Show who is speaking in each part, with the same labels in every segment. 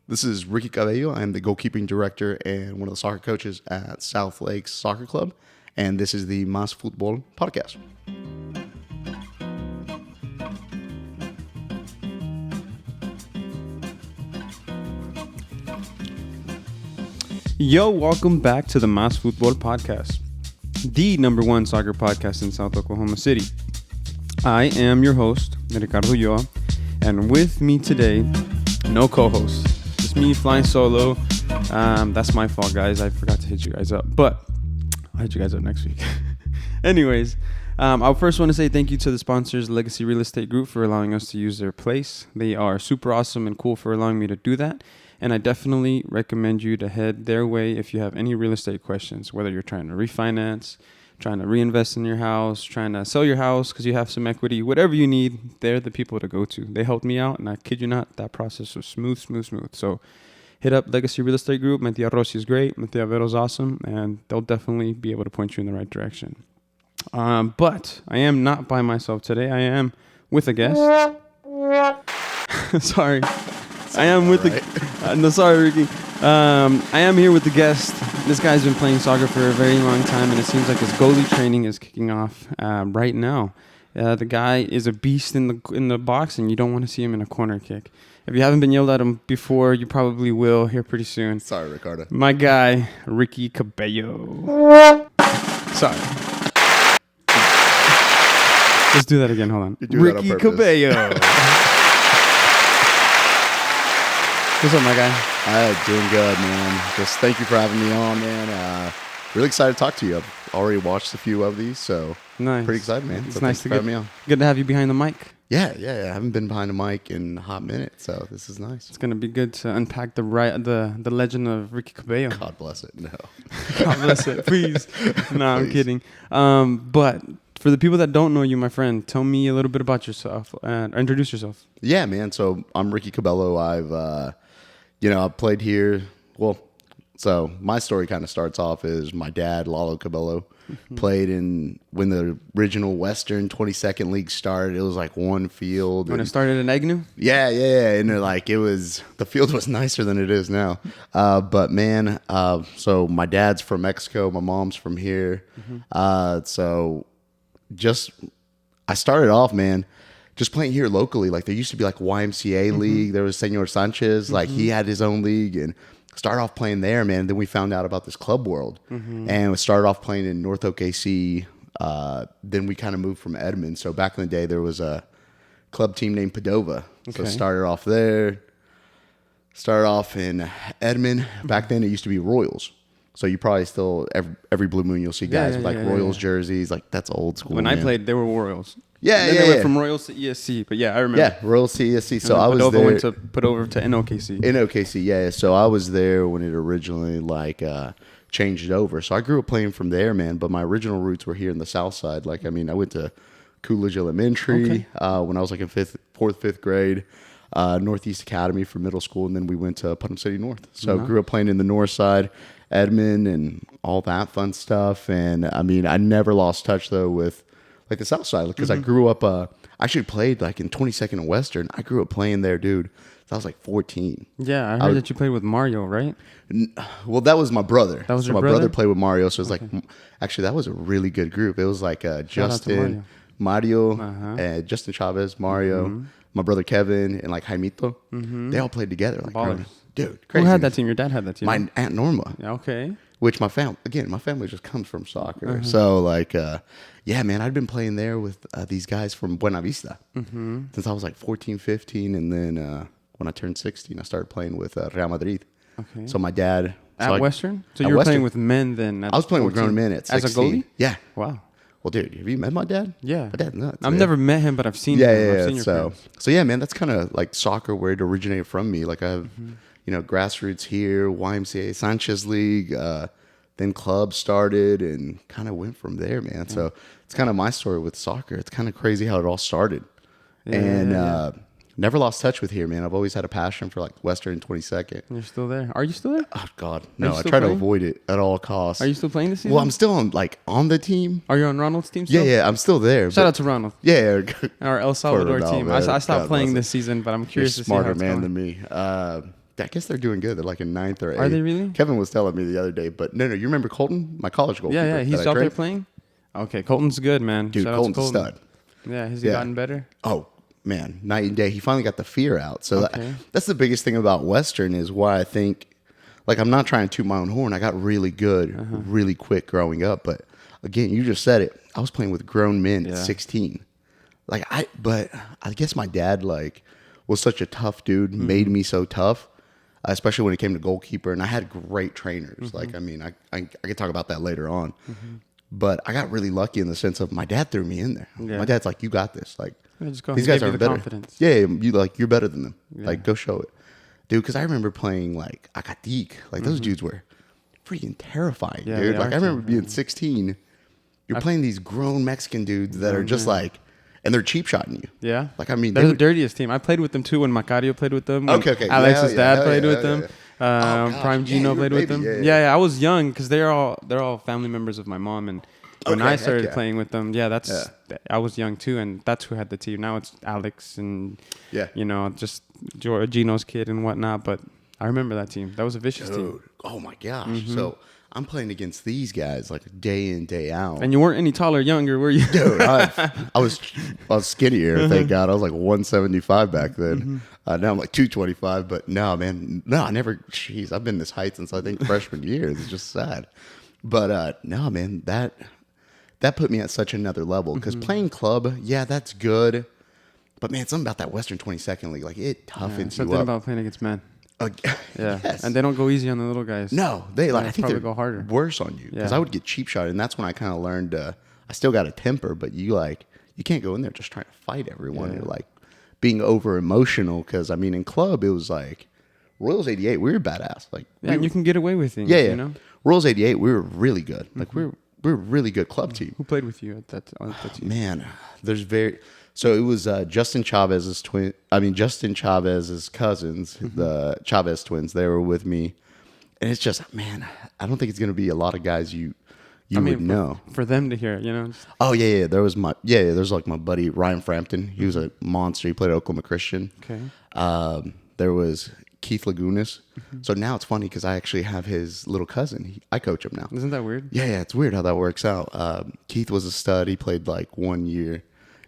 Speaker 1: This is Ricky Cabello. I'm the goalkeeping director and one of the soccer coaches at South Lakes Soccer Club. And this is the Mas Football podcast.
Speaker 2: Yo, welcome back to the Mas Football podcast, the number one soccer podcast in South Oklahoma City. I am your host, Ricardo Ulloa, and with me today, no co-host. Just me flying solo. That's my fault, guys. I forgot to hit you guys up, but I'll hit you guys up next week. Anyways, I first want to say thank you to the sponsors, Legacy Real Estate Group, for allowing us to use their place. They are super awesome and cool for allowing me to do that. And I definitely recommend you to head their way if you have any real estate questions, whether you're trying to refinance, trying to reinvest in your house, trying to sell your house because you have some equity, whatever you need, they're the people to go to. They helped me out, and I kid you not, that process was smooth. So hit up Legacy Real Estate Group. My tia Rossi is great. My tia Vero's awesome, and they'll definitely be able to point you in the right direction. But I am not by myself today. I am with a guest. Sorry. I am with sorry, Ricky. I am here with the guest. This guy's been playing soccer for a very long time, and it seems like his goalie training is kicking off right now. The guy is a beast in the box, and you don't want to see him in a corner kick. If you haven't been yelled at him before, you probably will here pretty soon.
Speaker 1: Sorry, Ricardo.
Speaker 2: My guy, Ricky Cabello. Sorry. Let's do that again. Hold on. Ricky Cabello. What's up, my guy?
Speaker 1: Doing good, man. Just thank you for having me on, man. Really excited to talk to you. I've already watched a few of these, so
Speaker 2: nice.
Speaker 1: Pretty excited, man.
Speaker 2: It's
Speaker 1: so
Speaker 2: nice to
Speaker 1: have me on.
Speaker 2: Good to have you behind the mic.
Speaker 1: Yeah. I haven't been behind a mic in a hot minute, so this is nice.
Speaker 2: It's gonna be good to unpack the legend of Ricky Cabello.
Speaker 1: God bless it. No.
Speaker 2: God bless it. Please. No, I'm kidding. But for the people that don't know you, my friend, tell me a little bit about yourself and introduce yourself.
Speaker 1: Yeah, man. So I'm Ricky Cabello. I've played here. Well, so my story kind of starts off as my dad, Lalo Cabello, played in when the original Western 22nd League started. It was like one field.
Speaker 2: When it started in Agnew?
Speaker 1: Yeah. And the field was nicer than it is now. But man, so my dad's from Mexico. My mom's from here. I started off, man, just playing here locally. Like there used to be like YMCA league. There was Senor Sanchez. Like he had his own league and started off playing there, man. Then we found out about this club world and we started off playing in North OKC. Then we kind of moved from Edmond. So back in the day, there was a club team named Padova. So started off there. Started off in Edmond. Back then it used to be Royals. So you probably still, every blue moon, you'll see guys with Royals jerseys. Like, that's old school.
Speaker 2: When I played, they were Royals.
Speaker 1: They
Speaker 2: went from Royals to ESC. But yeah, I remember.
Speaker 1: Yeah, Royals to ESC. So I was
Speaker 2: Padova
Speaker 1: there.
Speaker 2: went to put over to NOKC.
Speaker 1: NOKC, yeah. So I was there when it originally, changed over. So I grew up playing from there, man. But my original roots were here in the South Side. I went to Coolidge Elementary when I was in fifth grade. Northeast Academy for middle school. And then we went to Putnam City North. So grew up playing in the North Side. Edmond and all that fun stuff. And I never lost touch though with the South Side because I grew up, I actually played in 22nd and Western. I grew up playing there, dude. So I was 14.
Speaker 2: Yeah, I heard that you played with Mario, right?
Speaker 1: Well, that was my brother.
Speaker 2: That was
Speaker 1: so
Speaker 2: your
Speaker 1: my
Speaker 2: brother?
Speaker 1: brother played with Mario. So it was actually that was a really good group. It was Justin, Mario, Justin Chavez, Mario, my brother Kevin, and Jaimito. They all played together. Dude, crazy.
Speaker 2: Who had that team? Your dad had that team.
Speaker 1: My Aunt Norma.
Speaker 2: Okay.
Speaker 1: Which my family just comes from soccer. So man, I'd been playing there with these guys from Buena Vista since I was 14, 15. And then when I turned 16, I started playing with Real Madrid. Okay. So my dad.
Speaker 2: At Western? So you were playing with men then?
Speaker 1: I was playing with grown men at 16.
Speaker 2: As a goalie?
Speaker 1: Yeah.
Speaker 2: Wow.
Speaker 1: Well, dude, have you met my dad?
Speaker 2: Yeah.
Speaker 1: My dad's nuts.
Speaker 2: I've never met him, but I've seen him. I've seen your friends.
Speaker 1: So yeah, man, that's kind of soccer where it originated from me. I have, grassroots here, YMCA, Sanchez League, then clubs started and kind of went from there, man. So it's kind of my story with soccer. It's kind of crazy how it all started. Never lost touch with here, man. I've always had a passion for Western and 22nd.
Speaker 2: You're still there? Are you still there?
Speaker 1: Oh God, no! I try to avoid it at all costs.
Speaker 2: Are you still playing this season?
Speaker 1: Well, I'm still on the team.
Speaker 2: Are you on Ronald's team still?
Speaker 1: Yeah, I'm still there.
Speaker 2: Shout out to Ronald.
Speaker 1: Yeah,
Speaker 2: our El Salvador team. I stopped playing this season, but I'm curious to see how it's
Speaker 1: smarter
Speaker 2: going.
Speaker 1: man than me. I guess they're doing good. They're like in 9th or 8th.
Speaker 2: Are they really?
Speaker 1: Kevin was telling me the other day, but no, you remember Colton, my college goalkeeper?
Speaker 2: Yeah, he's out there playing. Okay, Colton's good, man.
Speaker 1: Dude, Colton's a stud.
Speaker 2: Yeah, has he gotten better?
Speaker 1: Oh man, night and day. He finally got the fear out. So that's the biggest thing about Western is why I think, like, I'm not trying to toot my own horn. I got really good, really quick growing up. But again, you just said it. I was playing with grown men at 16. But I guess my dad was such a tough dude, made me so tough, especially when it came to goalkeeper. And I had great trainers. Like, I mean, I could talk about that later on. But I got really lucky in the sense of my dad threw me in there. Yeah. My dad's like, you got this. Like, these guys are better. Confidence. Yeah, you're better than them. Yeah. Like, go show it. Dude, because I remember playing, like, Acatic. Like, those dudes were freaking terrifying, dude. Like, I remember being 16. You're playing these grown Mexican dudes that are just like, and they're cheap shotting you. Yeah. Like, I mean,
Speaker 2: they're the dirtiest team. I played with them, too, when Macario played with them. Okay. Alex's dad played with them. Prime Gino played with them. Yeah, I was young because they're all family members of my mom. And when I started playing with them, I was young, too. And that's who had the team. Now it's Alex and, just Gino's kid and whatnot. But I remember that team. That was a vicious team.
Speaker 1: Oh, my gosh. So I'm playing against these guys like day in, day out.
Speaker 2: And you weren't any taller, younger, were you?
Speaker 1: Dude, I was skinnier, thank God. I was like 175 back then. Now I'm like 225, but no, man. No, I never, I've been this height since I think freshman year. It's just sad. But no, man, that put me at such another level. Because playing club, that's good. But man, something about that Western 22nd League, like it toughens you up.
Speaker 2: Something about playing against men.
Speaker 1: Yes.
Speaker 2: And they don't go easy on the little guys.
Speaker 1: No, I think they
Speaker 2: go harder.
Speaker 1: Worse on you because I would get cheap shot, and that's when I kind of learned. I still got a temper, but you can't go in there just trying to fight everyone. You're like being over emotional because I mean in club it was like Royals '88 we were badass
Speaker 2: and you can get away with things. You know?
Speaker 1: Royals '88 we were really good. Like we're a really good club team.
Speaker 2: Who played with you at that team?
Speaker 1: Man, So it was Justin Chavez's cousins, the Chavez twins. They were with me, and it's just, man, I don't think it's gonna be a lot of guys you would know
Speaker 2: for them to hear,
Speaker 1: Oh yeah. There's like my buddy Ryan Frampton. He was a monster. He played at Oklahoma Christian.
Speaker 2: Okay.
Speaker 1: There was Keith Lagunas. So now it's funny because I actually have his little cousin. I coach him now.
Speaker 2: Isn't that weird?
Speaker 1: Yeah, it's weird how that works out. Keith was a stud. He played like 1 year.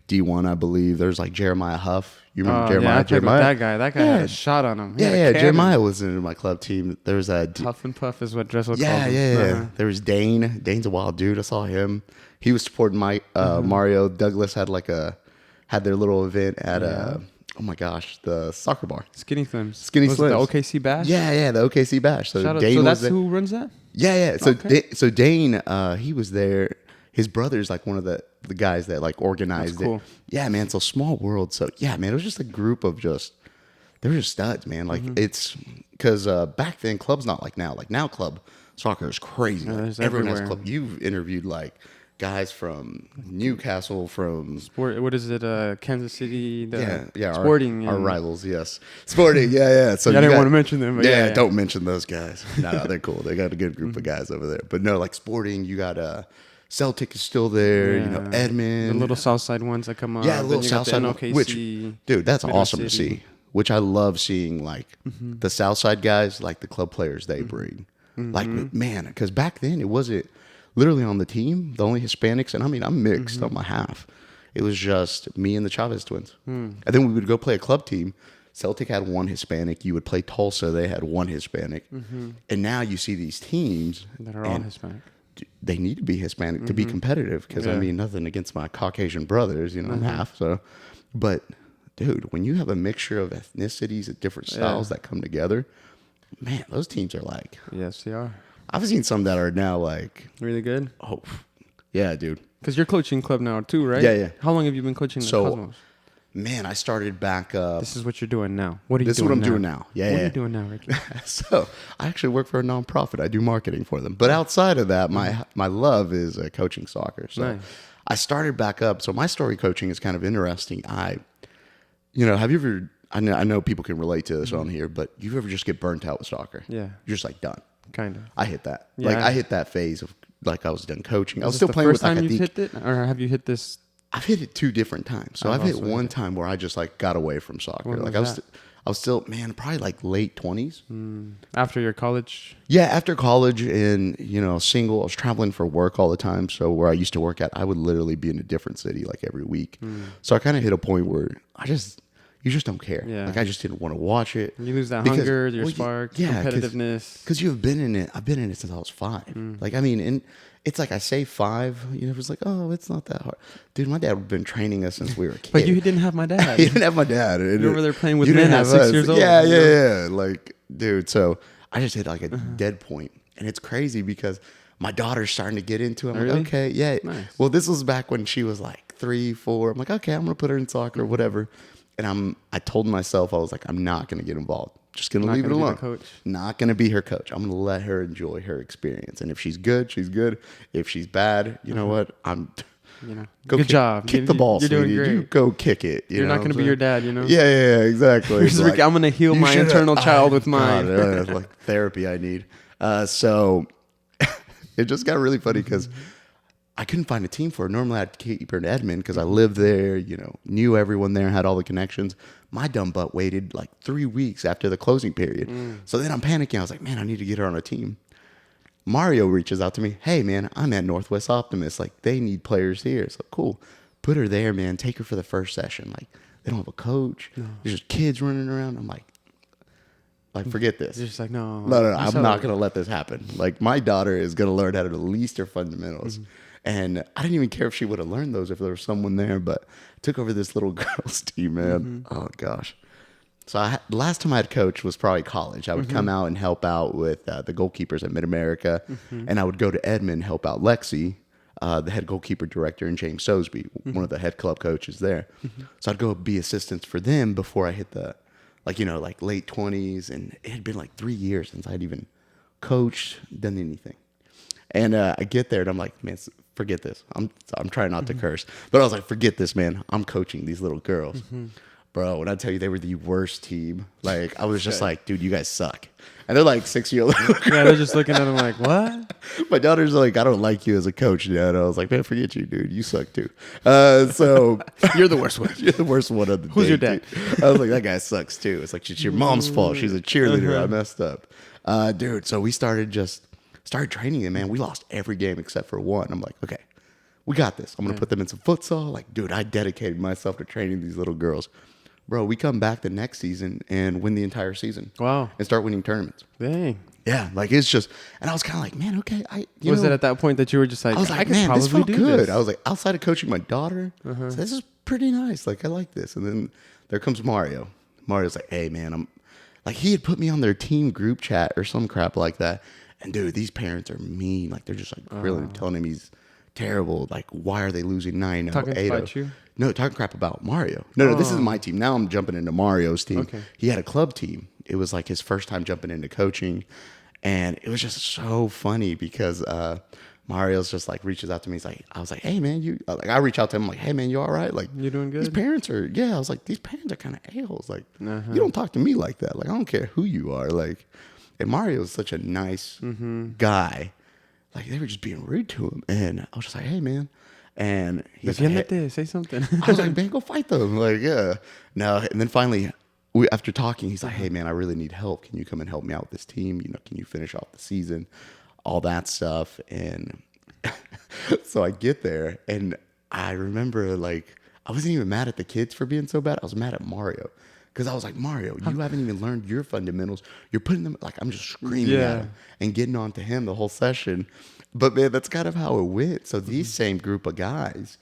Speaker 1: D1, I believe. There's like Jeremiah Huff. You remember Jeremiah?
Speaker 2: Yeah, I played with that guy. That guy had a shot on him.
Speaker 1: Jeremiah was in my club team. There was a
Speaker 2: Huff and Puff is what Dressel calls him.
Speaker 1: Yeah. There was Dane. Dane's a wild dude. I saw him. He was supporting Mario. Douglas had their little event at oh my gosh, the soccer bar.
Speaker 2: Skinny Slims.
Speaker 1: Slims.
Speaker 2: The OKC Bash?
Speaker 1: Yeah, the OKC Bash. So Dane
Speaker 2: that's who runs that?
Speaker 1: Yeah. So Dane, he was there. His brother's like one of the guys that like organized it. Yeah, man. So small world. So yeah, man, it was just a group of they were just studs, man. Like it's because back then club's not like now. Like now club soccer is crazy. Like, everyone has club. You've interviewed like guys from Newcastle, from
Speaker 2: what is it? Kansas City.
Speaker 1: Sporting. Our rivals, yes. Sporting, yeah. So
Speaker 2: I didn't want to mention them. But
Speaker 1: don't mention those guys. No, they're cool. They got a good group of guys over there. But no, like Sporting, you got Celtic is still there, Edmond.
Speaker 2: The little Southside ones that come up.
Speaker 1: Yeah, little Southside ones. Which, dude, that's awesome to see. Which I love seeing, like, the Southside guys, like the club players they bring. Like, man, because back then it wasn't literally on the team, the only Hispanics, and I mean, I'm mixed on my half. It was just me and the Chavez twins. And then we would go play a club team. Celtic had one Hispanic. You would play Tulsa. They had one Hispanic. And now you see these teams.
Speaker 2: That are all Hispanic.
Speaker 1: They need to be Hispanic to be competitive because I mean nothing against my Caucasian brothers, I'm half. So, but dude, when you have a mixture of ethnicities and different styles that come together, man, those teams are like,
Speaker 2: yes, they are.
Speaker 1: I've seen some that are now like
Speaker 2: really good.
Speaker 1: Oh, yeah, dude.
Speaker 2: Because you're coaching club now too, right?
Speaker 1: Yeah.
Speaker 2: How long have you been coaching the Cosmos?
Speaker 1: Man, I started back up.
Speaker 2: This is what you're doing now. What are you doing now?
Speaker 1: This is what I'm doing now. Yeah.
Speaker 2: What are you doing now, Ricky?
Speaker 1: So I actually work for a nonprofit. I do marketing for them. But outside of that, my love is coaching soccer. So I started back up. So my story coaching is kind of interesting. Have you ever, I know people can relate to this on here, but you ever just get burnt out with soccer?
Speaker 2: Yeah.
Speaker 1: You're just like done.
Speaker 2: Kind of.
Speaker 1: I hit that. Yeah, I hit that phase of like I was done coaching. I was still playing with like
Speaker 2: the first time you've hit it? Or have you hit this?
Speaker 1: I've hit it 2 different times. So I've hit one time where I just like got away from soccer.
Speaker 2: When
Speaker 1: like
Speaker 2: was
Speaker 1: I was still, man, probably like late 20s.
Speaker 2: After your college?
Speaker 1: Yeah, after college and, single. I was traveling for work all the time. So where I used to work at, I would literally be in a different city like every week. So I kind of hit a point where you just don't care.
Speaker 2: Yeah.
Speaker 1: Like I just didn't want to watch it.
Speaker 2: You lose that hunger, your spark, competitiveness.
Speaker 1: Because you've been in it. I've been in it since I was 5. Like, I mean, and it's like I say 5, it's like, oh, it's not that hard. Dude, my dad had been training us since we were kids.
Speaker 2: But you didn't have my dad.
Speaker 1: You didn't have my dad.
Speaker 2: You were over there playing with men at 6 years old.
Speaker 1: Yeah. Like, dude, so I just hit like a dead point. And it's crazy because my daughter's starting to get into it. I'm like, okay, yeah.
Speaker 2: Nice.
Speaker 1: Well, this was back when she was like 3, 4. I'm like, okay, I'm going to put her in soccer or whatever. And I told myself, I was like, I'm not going to get involved. Just going to leave it alone.
Speaker 2: Coach.
Speaker 1: Not going to be her coach. I'm going to let her enjoy her experience. And if she's good, she's good. If she's bad, you know what?
Speaker 2: Good job.
Speaker 1: Kick the ball,
Speaker 2: You're doing great.
Speaker 1: You go kick it.
Speaker 2: You're not going to be your dad,
Speaker 1: Yeah, exactly.
Speaker 2: Like, I'm going to heal my internal child with mine.
Speaker 1: God, like therapy I need. So it just got really funny because I couldn't find a team for her. Normally I'd keep her in Edmond because I lived there, knew everyone there, had all the connections. My dumb butt waited like 3 weeks after the closing period. So then I'm panicking. I was like, man, I need to get her on a team. Mario reaches out to me. Hey, man, I'm at Northwest Optimist. Like, they need players here. So cool. Put her there, man. Take her for the first session. Like, they don't have a coach. No. There's just kids running around. I'm like, forget this.
Speaker 2: You're just like, no.
Speaker 1: I'm not going to let this happen. Like, my daughter is going to learn how to at least her fundamentals. And I didn't even care if she would have learned those if there was someone there, but I took over this little girls team, man. Oh, gosh. So last time I had coached was probably college. I would come out and help out with the goalkeepers at Mid-America, and I would go to Edmond and help out Lexi, the head goalkeeper director, and James Sosby, one of the head club coaches there. So I'd go be assistants for them before I hit the, late 20s, and it had been like 3 years since I'd even coached, done anything. And I get there, and I'm like, man, forget this. I'm trying not to curse. But I was like, forget this, man. I'm coaching these little girls. Bro, when I tell you they were the worst team, like, I was just like, dude, you guys suck. And they're like 6-year-old.
Speaker 2: Yeah, they're just looking at them like, what?
Speaker 1: My daughter's like, I don't like you as a coach, Dad. I was like, man, forget you, dude. You suck, too. So
Speaker 2: you're the worst one.
Speaker 1: You're the worst one of the
Speaker 2: Who's
Speaker 1: day,
Speaker 2: your dad?
Speaker 1: Dude. I was like, that guy sucks, too. It's like, it's your mom's fault. She's a cheerleader. I messed up. Dude, so we started training them, man. We lost every game except for one. I'm like, okay, we got this. I'm going to put them in some futsal. Like, dude, I dedicated myself to training these little girls. Bro, we come back the next season and win the entire season.
Speaker 2: Wow.
Speaker 1: And start winning tournaments.
Speaker 2: Dang.
Speaker 1: Yeah, like, it's just, and I was kind of like, man, okay.
Speaker 2: Was it at that point that you were just like,
Speaker 1: I was like,
Speaker 2: could
Speaker 1: man, this felt good.
Speaker 2: This.
Speaker 1: I was like, outside of coaching my daughter, so this is pretty nice. Like, I like this. And then there comes Mario. Mario's like, hey, man, he had put me on their team group chat or some crap like that. And dude, these parents are mean. Like, they're just like grilling, telling him he's terrible. Like, why are they losing 9-0?
Speaker 2: Talking about you?
Speaker 1: No, talking crap about Mario. No, this is my team. Now I'm jumping into Mario's team.
Speaker 2: Okay.
Speaker 1: He had a club team. It was like his first time jumping into coaching. And it was just so funny because Mario's just like reaches out to me. I was like, hey, man, I reach out to him. I'm like, hey, man, you all right? Like,
Speaker 2: you doing good?
Speaker 1: These parents are, I was like, these parents are kind of a-holes. Like, you don't talk to me like that. Like, I don't care who you are. Like, and Mario is such a nice guy. Like, they were just being rude to him. And I was just like, hey, man. And he's like, hey.
Speaker 2: Say something.
Speaker 1: I was like, man, go fight them. Like, yeah. No. And then finally, after talking, he's like, hey, man, I really need help. Can you come and help me out with this team? Can you finish off the season? All that stuff. And so I get there, and I remember, like, I wasn't even mad at the kids for being so bad. I was mad at Mario. Because I was like, Mario, you haven't even learned your fundamentals. You're putting them, like, I'm just screaming at him and getting on to him the whole session. But, man, that's kind of how it went. So these same group of guys,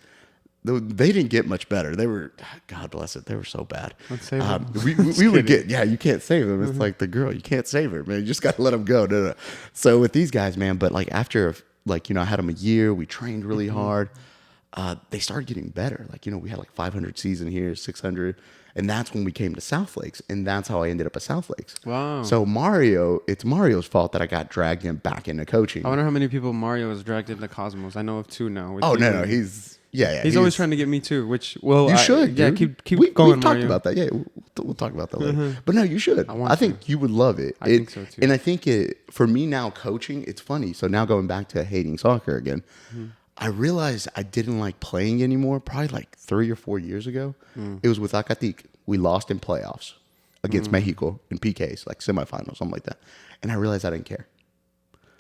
Speaker 1: they didn't get much better. They were, God bless it, they were so bad.
Speaker 2: Let's save them.
Speaker 1: We would get, you can't save them. It's like the girl, you can't save her, man. You just got to let them go. No. So with these guys, man, but, like, after, like, I had them a year. We trained really hard. They started getting better. Like, we had like 500 season here, 600. And that's when we came to South Lakes. And that's how I ended up at South Lakes.
Speaker 2: Wow.
Speaker 1: So it's Mario's fault that I got dragged in back into coaching.
Speaker 2: I wonder how many people Mario has dragged into Cosmos. I know of 2 now.
Speaker 1: Oh, no. He's
Speaker 2: always trying to get me too, which, well,
Speaker 1: you should.
Speaker 2: Yeah,
Speaker 1: dude.
Speaker 2: keep going,
Speaker 1: We've talked about that. Yeah, we'll talk about that later. But no, you should. I think you would love it.
Speaker 2: I think so too.
Speaker 1: And I think for me now coaching, it's funny. So now going back to hating soccer again, I realized I didn't like playing anymore. Probably like 3 or 4 years ago. It was with Acatic. We lost in playoffs against Mexico in PKs, like semifinals, something like that. And I realized I didn't care.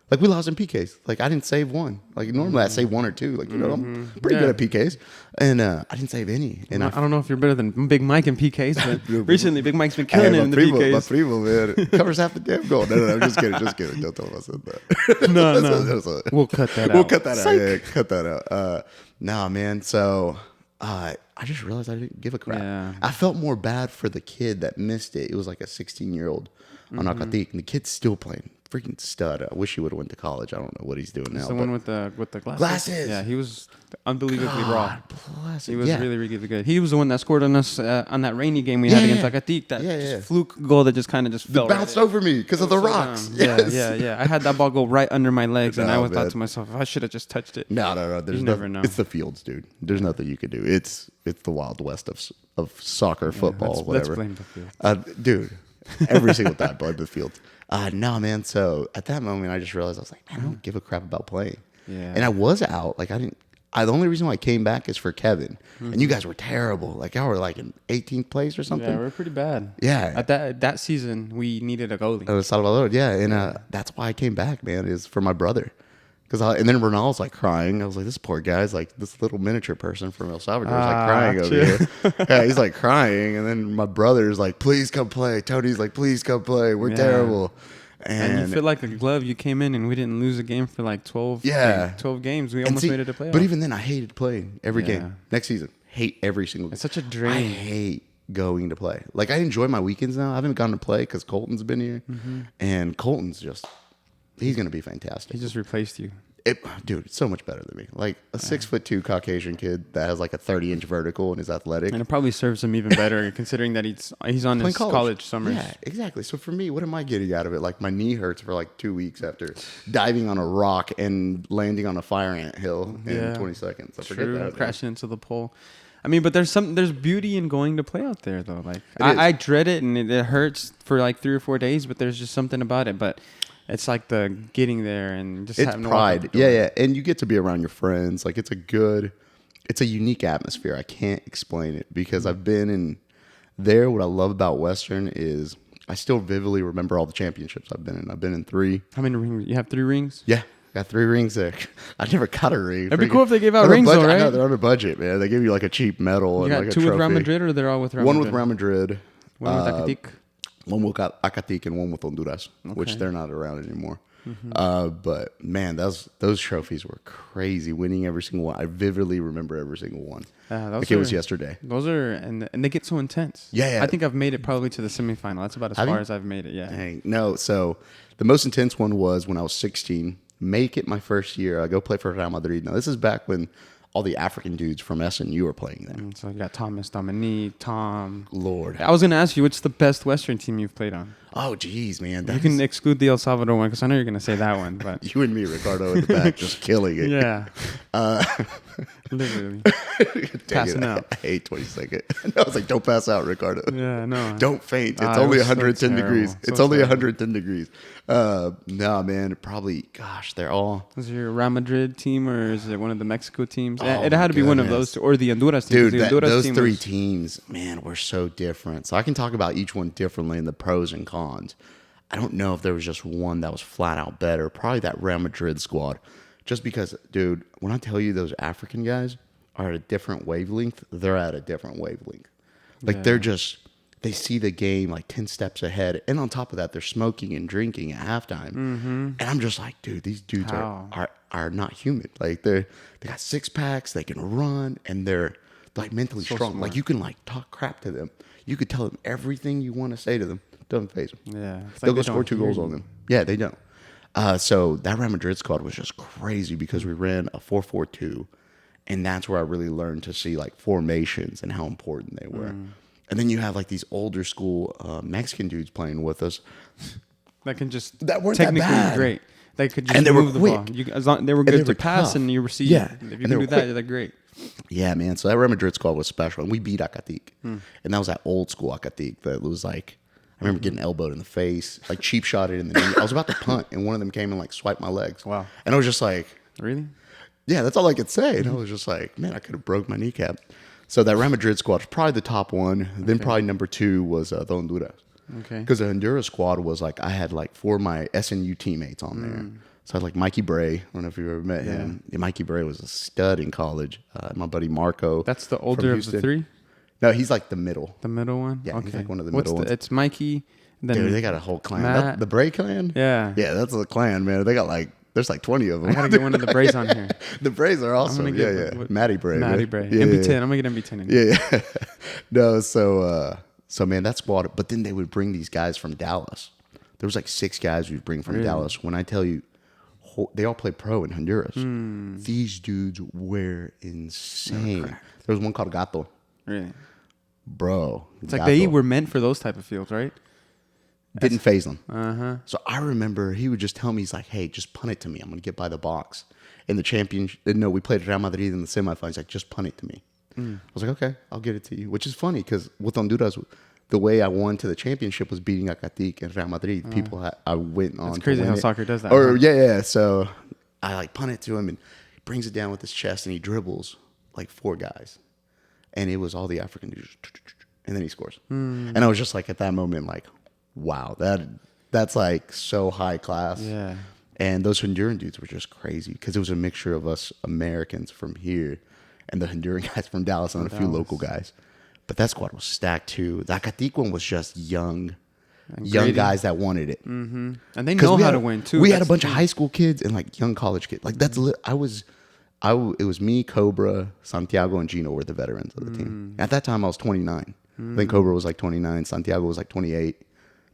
Speaker 1: Like, we lost in PKs. Like, I didn't save one. Like, normally I save one or two. Like, I'm pretty good at PKs. And I didn't save any. And
Speaker 2: I don't know if you're better than Big Mike in PKs, but recently Big Mike's been killing it in the PKs.
Speaker 1: My primo, man, covers half the damn goal. No, I'm just kidding. Don't tell him I said that.
Speaker 2: No. We'll cut that out.
Speaker 1: We'll cut that out. Yeah, cut that out. Nah, man. So I just realized I didn't give a crap.
Speaker 2: Yeah.
Speaker 1: I felt more bad for the kid that missed it. It was like a 16-year-old on Acatic, and the kid's still playing. Freaking stud. I wish he would have went to college. I don't know what he's doing now.
Speaker 2: The one with the glasses.
Speaker 1: Glasses.
Speaker 2: Yeah, he was unbelievably raw.
Speaker 1: Bless
Speaker 2: He was really, really good. He was the one that scored on us on that rainy game we had against Acatic. That just fluke goal that just kind of just fell.
Speaker 1: Bounced over me because of the rocks.
Speaker 2: Yeah. I had that ball go right under my legs, and I thought to myself, I should have just touched it.
Speaker 1: No. There's never know. It's the fields, dude. There's nothing you could do. It's the Wild West of soccer, football, whatever.
Speaker 2: Let's blame the fields.
Speaker 1: Dude, every single time, blame the fields. No, man. So at that moment, I just realized I was like, man, I don't give a crap about playing.
Speaker 2: Yeah.
Speaker 1: And I was out. Like, the only reason why I came back is for Kevin. And you guys were terrible. Like, y'all were like in 18th place or something.
Speaker 2: Yeah, we were pretty bad.
Speaker 1: Yeah.
Speaker 2: At that season, we needed a goalie.
Speaker 1: Salvador, yeah. And that's why I came back, man, is for my brother. And then Ronald's like crying. I was like, this poor guy's like this little miniature person from El Salvador is like crying over here. Yeah, he's like crying. And then my brother's like, please come play. Tony's like, please come play. We're terrible.
Speaker 2: And you feel like a glove. You came in and we didn't lose a game for like 12 games. We almost made it to playoffs.
Speaker 1: But even then, I hated playing every game. Next season, hate every single game.
Speaker 2: It's such a drain.
Speaker 1: I hate going to play. Like, I enjoy my weekends now. I haven't gone to play because Colton's been here. And Colton's he's going to be fantastic.
Speaker 2: He just replaced you.
Speaker 1: Dude, it's so much better than me. Like a 6'2" Caucasian kid that has like a 30-inch vertical and is athletic.
Speaker 2: And it probably serves him even better considering that he's on his college summers.
Speaker 1: Yeah, exactly. So for me, what am I getting out of it? Like, my knee hurts for like 2 weeks after diving on a rock and landing on a fire ant hill in 20 seconds. I forget that.
Speaker 2: Crashing into the pole. I mean, but there's beauty in going to play out there though. Like I dread it and it hurts for like 3 or 4 days, but there's just something about it. But it's like the getting there and just having
Speaker 1: pride. Yeah. And you get to be around your friends. Like, it's a unique atmosphere. I can't explain it because I've been in there. What I love about Western is I still vividly remember all the championships I've been in. I've been in 3.
Speaker 2: How many rings? You have 3 rings?
Speaker 1: Yeah. Got 3 rings there. I never got a ring.
Speaker 2: It'd be cool if they gave out rings, though, right?
Speaker 1: I know, they're on a budget, man. They give you like a cheap medal.
Speaker 2: You got
Speaker 1: like
Speaker 2: 2
Speaker 1: a trophy.
Speaker 2: with Real Madrid, or they're all with Real Madrid?
Speaker 1: 1 with Real Madrid.
Speaker 2: 1 with Acatic?
Speaker 1: One with Acatic and 1 with Honduras, which they're not around anymore. But man, those trophies were crazy. Winning every single one. I vividly remember every single one. Like it was yesterday.
Speaker 2: Those are and they get so intense.
Speaker 1: Yeah.
Speaker 2: I think I've made it probably to the semifinal. That's about as far as I've made it. Yeah.
Speaker 1: Dang. No. So the most intense one was when I was 16. Make it my first year. I go play for Real Madrid. Now this is back when all the African dudes from SNU were playing there.
Speaker 2: So you got Thomas, Dominique, Tom.
Speaker 1: Lord.
Speaker 2: I was going to ask you, what's the best Western team you've played on?
Speaker 1: Oh, geez, man.
Speaker 2: You can exclude the El Salvador one because I know you're going to say that one. But
Speaker 1: you and me, Ricardo, in the back, just killing it.
Speaker 2: Yeah. Literally. Passing out.
Speaker 1: I hate 22nd. I was like, don't pass out, Ricardo.
Speaker 2: Yeah, no.
Speaker 1: Don't faint. It's only 110 degrees. It's only
Speaker 2: terrible.
Speaker 1: 110 degrees. No, man, probably, gosh, they're all.
Speaker 2: Is it your Real Madrid team or is it one of the Mexico teams? It had to be one of those two, or the Honduras team.
Speaker 1: Dude, those 3 teams, man, were so different. So I can talk about each one differently and the pros and cons. I don't know if there was just one that was flat out better. Probably that Real Madrid squad. Just because, dude, when I tell you those African guys are at a different wavelength, they're at a different wavelength. Like, they see the game like 10 steps ahead. And on top of that, they're smoking and drinking at halftime. And I'm just like, dude, these dudes are not human. Like, they got 6-packs, they can run, and they're like mentally strong. Smart. Like, you can like talk crap to them. You could tell them everything you want to say to them. Doesn't faze them.
Speaker 2: Yeah.
Speaker 1: They'll go score 2 goals on them. Yeah, they don't. So that Real Madrid squad was just crazy because we ran a 4-4-2, and that's where I really learned to see like formations and how important they were. And then you have like these older school Mexican dudes playing with us
Speaker 2: that can just
Speaker 1: weren't
Speaker 2: technically
Speaker 1: that bad.
Speaker 2: Great. They could just move the ball. They were good to pass and you receive.
Speaker 1: Yeah,
Speaker 2: if you can do that, they're great.
Speaker 1: Yeah, man. So that Real Madrid squad was special, and we beat Acatic, and that was that old school Acatic that was like. I remember getting elbowed in the face, like cheap shotted in the knee. I was about to punt, and one of them came and like swiped my legs.
Speaker 2: Wow!
Speaker 1: And I was just like,
Speaker 2: "Really?
Speaker 1: Yeah, that's all I could say." And I was just like, "Man, I could have broke my kneecap." So that Real Madrid squad was probably the top one. Then probably number 2 was the Honduras.
Speaker 2: Okay.
Speaker 1: Because the Honduras squad was like, I had like 4 of my SNU teammates on there. So I had like Mikey Bray. I don't know if you've ever met him. Yeah, Mikey Bray was a stud in college. My buddy Marco.
Speaker 2: That's the older of the 3?
Speaker 1: No, he's like the middle.
Speaker 2: The middle one?
Speaker 1: Yeah,
Speaker 2: okay.
Speaker 1: he's like one of the middle ones.
Speaker 2: It's Mikey. Then
Speaker 1: Dude, they got a whole clan. The Bray clan?
Speaker 2: Yeah.
Speaker 1: Yeah, that's a clan, man. They got like, there's like 20 of them.
Speaker 2: I got to get one of the Brays on here.
Speaker 1: The Brays are awesome. Yeah. Matty Bray.
Speaker 2: Matty Bray.
Speaker 1: Yeah,
Speaker 2: MB10. I'm going to get MB10 in.
Speaker 1: Yeah. No, so man, that squad. But then they would bring these guys from Dallas. There was like 6 guys we'd bring from Dallas. When I tell you, they all play pro in Honduras. These dudes were insane. There was one called Gato.
Speaker 2: Really?
Speaker 1: Bro.
Speaker 2: It's like they were meant for those type of fields, right?
Speaker 1: Didn't phase them.
Speaker 2: Uh-huh.
Speaker 1: So I remember he would just tell me, he's like, hey, just punt it to me. I'm going to get by the box. In the championship, no, we played Real Madrid in the semifinals. He's like, just punt it to me. I was like, okay, I'll get it to you. Which is funny because with Honduras, the way I won to the championship was beating Acatic and Real Madrid. I went on.
Speaker 2: It's crazy how soccer does that.
Speaker 1: Or yeah. So I like punt it to him and he brings it down with his chest and he dribbles like 4 guys. And it was all the African dudes. And then he scores. And I was just like, at that moment, like, wow, that's like so high class.
Speaker 2: Yeah.
Speaker 1: And those Honduran dudes were just crazy because it was a mixture of us Americans from here and the Honduran guys from Dallas and a few local guys. But that squad was stacked too. The Acatic one was just young guys that wanted it.
Speaker 2: Mm-hmm. And they know how to win too.
Speaker 1: We had a bunch of high school kids and like young college kids. Like it was me, Cobra, Santiago, and Gino were the veterans of the team. At that time, I was 29. I think Cobra was like 29. Santiago was like 28.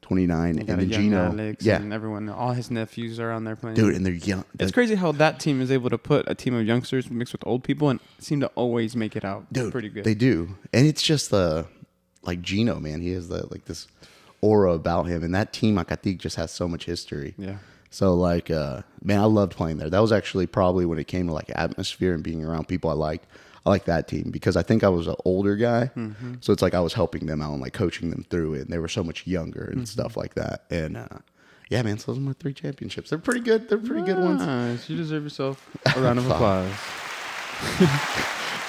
Speaker 1: 29, and then Gino,
Speaker 2: and everyone, all his nephews are on there playing.
Speaker 1: Dude, and they're young.
Speaker 2: It's crazy how that team is able to put a team of youngsters mixed with old people and seem to always make it out.
Speaker 1: Dude,
Speaker 2: pretty good.
Speaker 1: They do, and it's just like Gino, man. He has this aura about him, and that team Acatic just has so much history.
Speaker 2: Yeah.
Speaker 1: So like, man, I loved playing there. That was actually probably when it came to like atmosphere and being around people I liked. I like that team because I think I was an older guy. So it's like I was helping them out and like coaching them through it. And they were so much younger and stuff like that. And yeah, man, so those are my 3 championships. They're pretty good. They're pretty good ones.
Speaker 2: You deserve yourself a round of applause.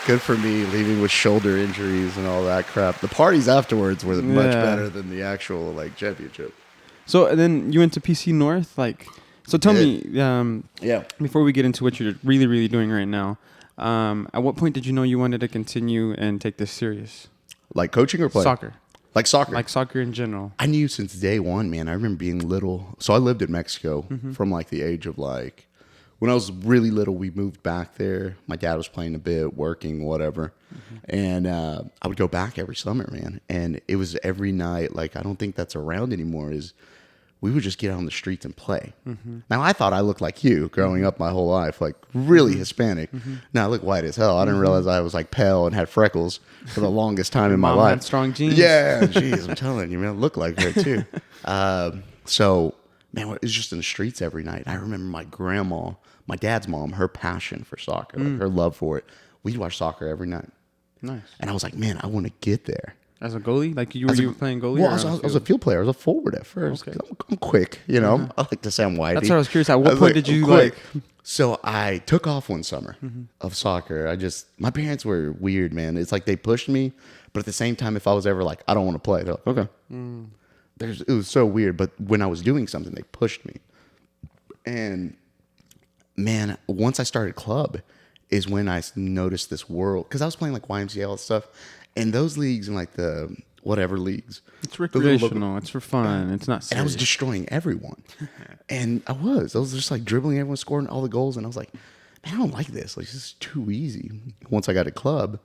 Speaker 1: Good for me, leaving with shoulder injuries and all that crap. The parties afterwards were much better than the actual like championship.
Speaker 2: So and then you went to PC North. So tell me, before we get into what you're really, really doing right now, at what point did you know you wanted to continue and take this serious? Like
Speaker 1: coaching or playing?
Speaker 2: Soccer.
Speaker 1: Like soccer?
Speaker 2: Like soccer in general.
Speaker 1: I knew since day one, man. I remember being little. So I lived in Mexico from like the age of like, when I was really little, we moved back there. My dad was playing a bit, working, whatever. And I would go back every summer, man. And it was every night. Like, I don't think that's around anymore, is we would just get out on the streets and play. Now, I thought I looked like you growing up my whole life, like really Hispanic. Now, I look white as hell. I didn't realize I was like pale and had freckles for the longest time in my life.
Speaker 2: Had strong genes.
Speaker 1: Yeah, jeez, I'm telling you, man, I look like her too. So, man, it was just in the streets every night. I remember my grandma, my dad's mom, her passion for soccer, like her love for it. We'd watch soccer every night.
Speaker 2: Nice.
Speaker 1: And I was like, man, I want to get there.
Speaker 2: As a goalie? Like you were playing goalie?
Speaker 1: Well, I was a field player. I was a forward at first.
Speaker 2: Okay.
Speaker 1: I'm quick, you know. I like to say I'm whitey.
Speaker 2: That's what I was curious. At what point did you like...
Speaker 1: So I took off one summer of soccer. My parents were weird, man. It's like they pushed me, but at the same time, if I was ever like, I don't want to play, they're like, okay. It was so weird. But when I was doing something, they pushed me. And man, once I started club is when I noticed this world. Because I was playing like YMCA and stuff. And those leagues and like the whatever leagues.
Speaker 2: It's recreational. It's for fun. It's not serious.
Speaker 1: And I was destroying everyone. And I was just like dribbling everyone, scoring all the goals. And I was like, man, I don't like this. Like, this is too easy. Once I got a club,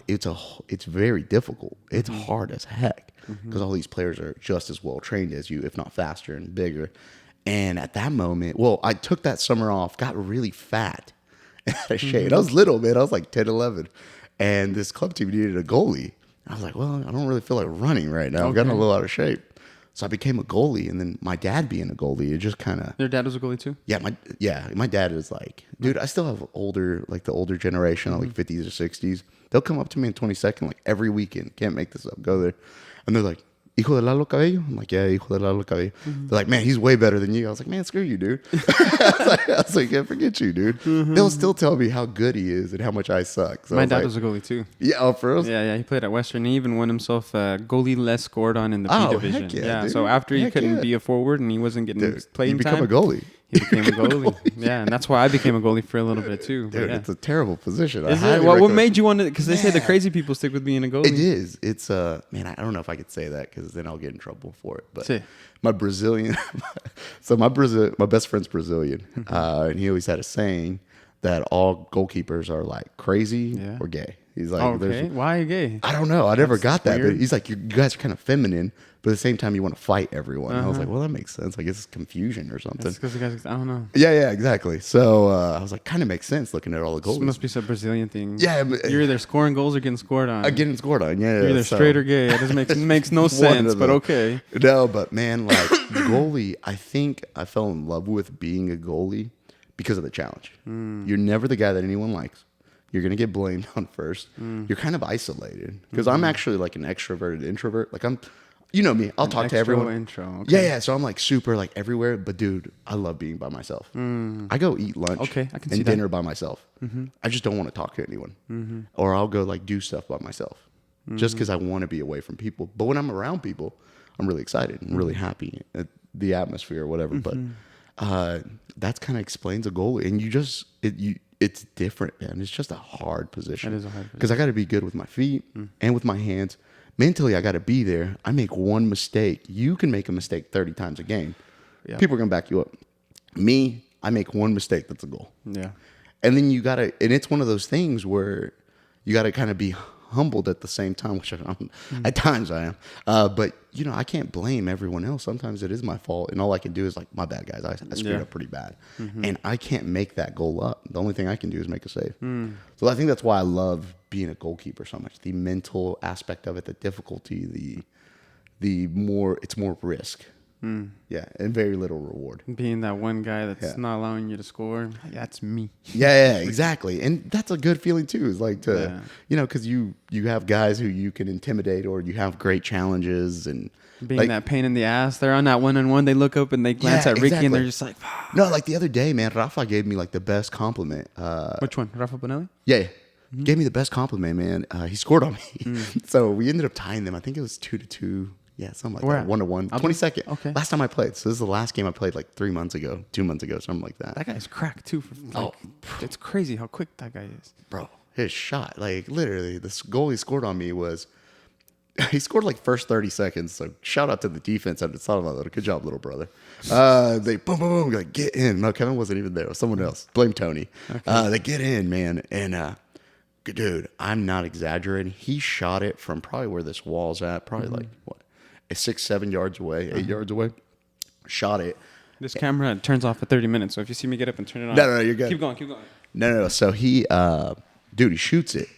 Speaker 1: it's very difficult. It's hard as heck. Because all these players are just as well trained as you, if not faster and bigger. And at that moment, I took that summer off, got really fat and out of shape. I was little, man. I was like 10, 11. And this club team needed a goalie. I was like, well, I don't really feel like running right now. I'm getting a little out of shape. So I became a goalie. And then my dad being a goalie, it just kind of...
Speaker 2: Your dad was a goalie too?
Speaker 1: Yeah, my dad is like... Dude, I still have the older generation, like 50s or 60s. They'll come up to me in 22nd, like every weekend. Can't make this up. Go there. And they're like, Hijo de Lalo Cabello? I'm like, yeah, Hijo de Lalo Cabello. They're like, man, he's way better than you. I was like, man, screw you, dude. I was like, yeah, forget you, dude. They'll still tell me how good he is and how much I suck. So
Speaker 2: My dad was a goalie too.
Speaker 1: Yeah, oh, for real?
Speaker 2: Yeah, he played at Western. He even won himself a goalie less scored on in the B division.
Speaker 1: Heck yeah, dude.
Speaker 2: So after he
Speaker 1: Heck
Speaker 2: couldn't
Speaker 1: yeah.
Speaker 2: be a forward and he wasn't getting playing
Speaker 1: you become
Speaker 2: time,
Speaker 1: a goalie.
Speaker 2: he became a goalie. Yeah, and that's why I became a goalie for a little bit too.
Speaker 1: Dude,
Speaker 2: yeah.
Speaker 1: it's a terrible position.
Speaker 2: Is it? What made you want to? Because they say the crazy people stick with being a goalie.
Speaker 1: It is. It's man, I don't know if I could say that because then I'll get in trouble for it. But
Speaker 2: Say.
Speaker 1: my Brazilian, so my best friend's Brazilian, and he always had a saying that all goalkeepers are like crazy or gay. He's like,
Speaker 2: okay, why are you gay?
Speaker 1: I don't know. I never got that.
Speaker 2: weird.
Speaker 1: But he's like, you guys are kind of feminine, but at the same time, you want to fight everyone. I was like, well, that makes sense. Like, it's confusion or something.
Speaker 2: That's because the guys, I don't know.
Speaker 1: Yeah, exactly. So I was like, kind of makes sense looking at all the goals.
Speaker 2: This must be some Brazilian thing.
Speaker 1: Yeah,
Speaker 2: you're either scoring goals or getting scored on.
Speaker 1: Getting scored on. Yeah,
Speaker 2: You're either straight or gay. It doesn't makes no sense, but okay.
Speaker 1: No, but man, like goalie, I think I fell in love with being a goalie because of the challenge. You're never the guy that anyone likes. You're going to get blamed on first. You're kind of isolated because I'm actually like an extroverted introvert. Like you know me, I'll talk to everyone.
Speaker 2: Intro, okay.
Speaker 1: Yeah. So I'm like super like everywhere. But dude, I love being by myself. I go eat lunch
Speaker 2: Okay, I can see
Speaker 1: and
Speaker 2: that.
Speaker 1: dinner by myself. I just don't want to talk to anyone. Or I'll go like do stuff by myself just because I want to be away from people. But when I'm around people, I'm really excited and really happy at the atmosphere or whatever. But that's kind of explains a goalie. And it's different, man. It's just a hard position.
Speaker 2: It is a hard position.
Speaker 1: Because I got to be good with my feet and with my hands. Mentally, I got to be there. I make one mistake. You can make a mistake 30 times a game.
Speaker 2: Yeah.
Speaker 1: People are going to back you up. Me, I make one mistake. That's a goal.
Speaker 2: Yeah.
Speaker 1: And then you got to, and it's one of those things where you got to kind of be humbled at the same time, which at times I am. But, you know, I can't blame everyone else. Sometimes it is my fault. And all I can do is like, my bad, guys. I screwed up pretty bad. And I can't make that goal up. The only thing I can do is make a save. So I think that's why I love being a goalkeeper so much. The mental aspect of it, the difficulty, it's more risk. Yeah, and very little reward.
Speaker 2: Being that one guy that's not allowing you to score, that's me.
Speaker 1: Yeah, exactly. And that's a good feeling too. Is like you know, because you have guys who you can intimidate, or you have great challenges, and
Speaker 2: being
Speaker 1: like,
Speaker 2: that pain in the ass. They're on that 1-on-1. They look up and they glance at Ricky,
Speaker 1: exactly.
Speaker 2: and they're just like,
Speaker 1: no, like the other day, man, Rafa gave me like the best compliment.
Speaker 2: which one? Rafa Bonelli?
Speaker 1: Yeah. Gave me the best compliment, man. He scored on me. So we ended up tying them. I think it was 2-2. Yeah, something like that. 1-1. 22nd.
Speaker 2: Okay.
Speaker 1: Last time I played. So this is the last game I played like 2 months ago, something like that.
Speaker 2: That guy's cracked too. It's crazy how quick that guy is.
Speaker 1: Bro, his shot, like literally, this goal he scored on me was, he scored like first 30 seconds. So shout out to the defense at the Salvador. Good job, little brother. They boom, boom, boom, like get in. No, Kevin wasn't even there. It was someone else. Blame Tony. Okay. They get in, man. And dude, I'm not exaggerating. He shot it from probably where this wall's at, probably like what? 6-7 yards away, 8 yards away. Shot it.
Speaker 2: This camera turns off at 30 minutes, so if you see me get up and turn it on,
Speaker 1: No, you're good.
Speaker 2: Keep going.
Speaker 1: No. So he, dude, he shoots it.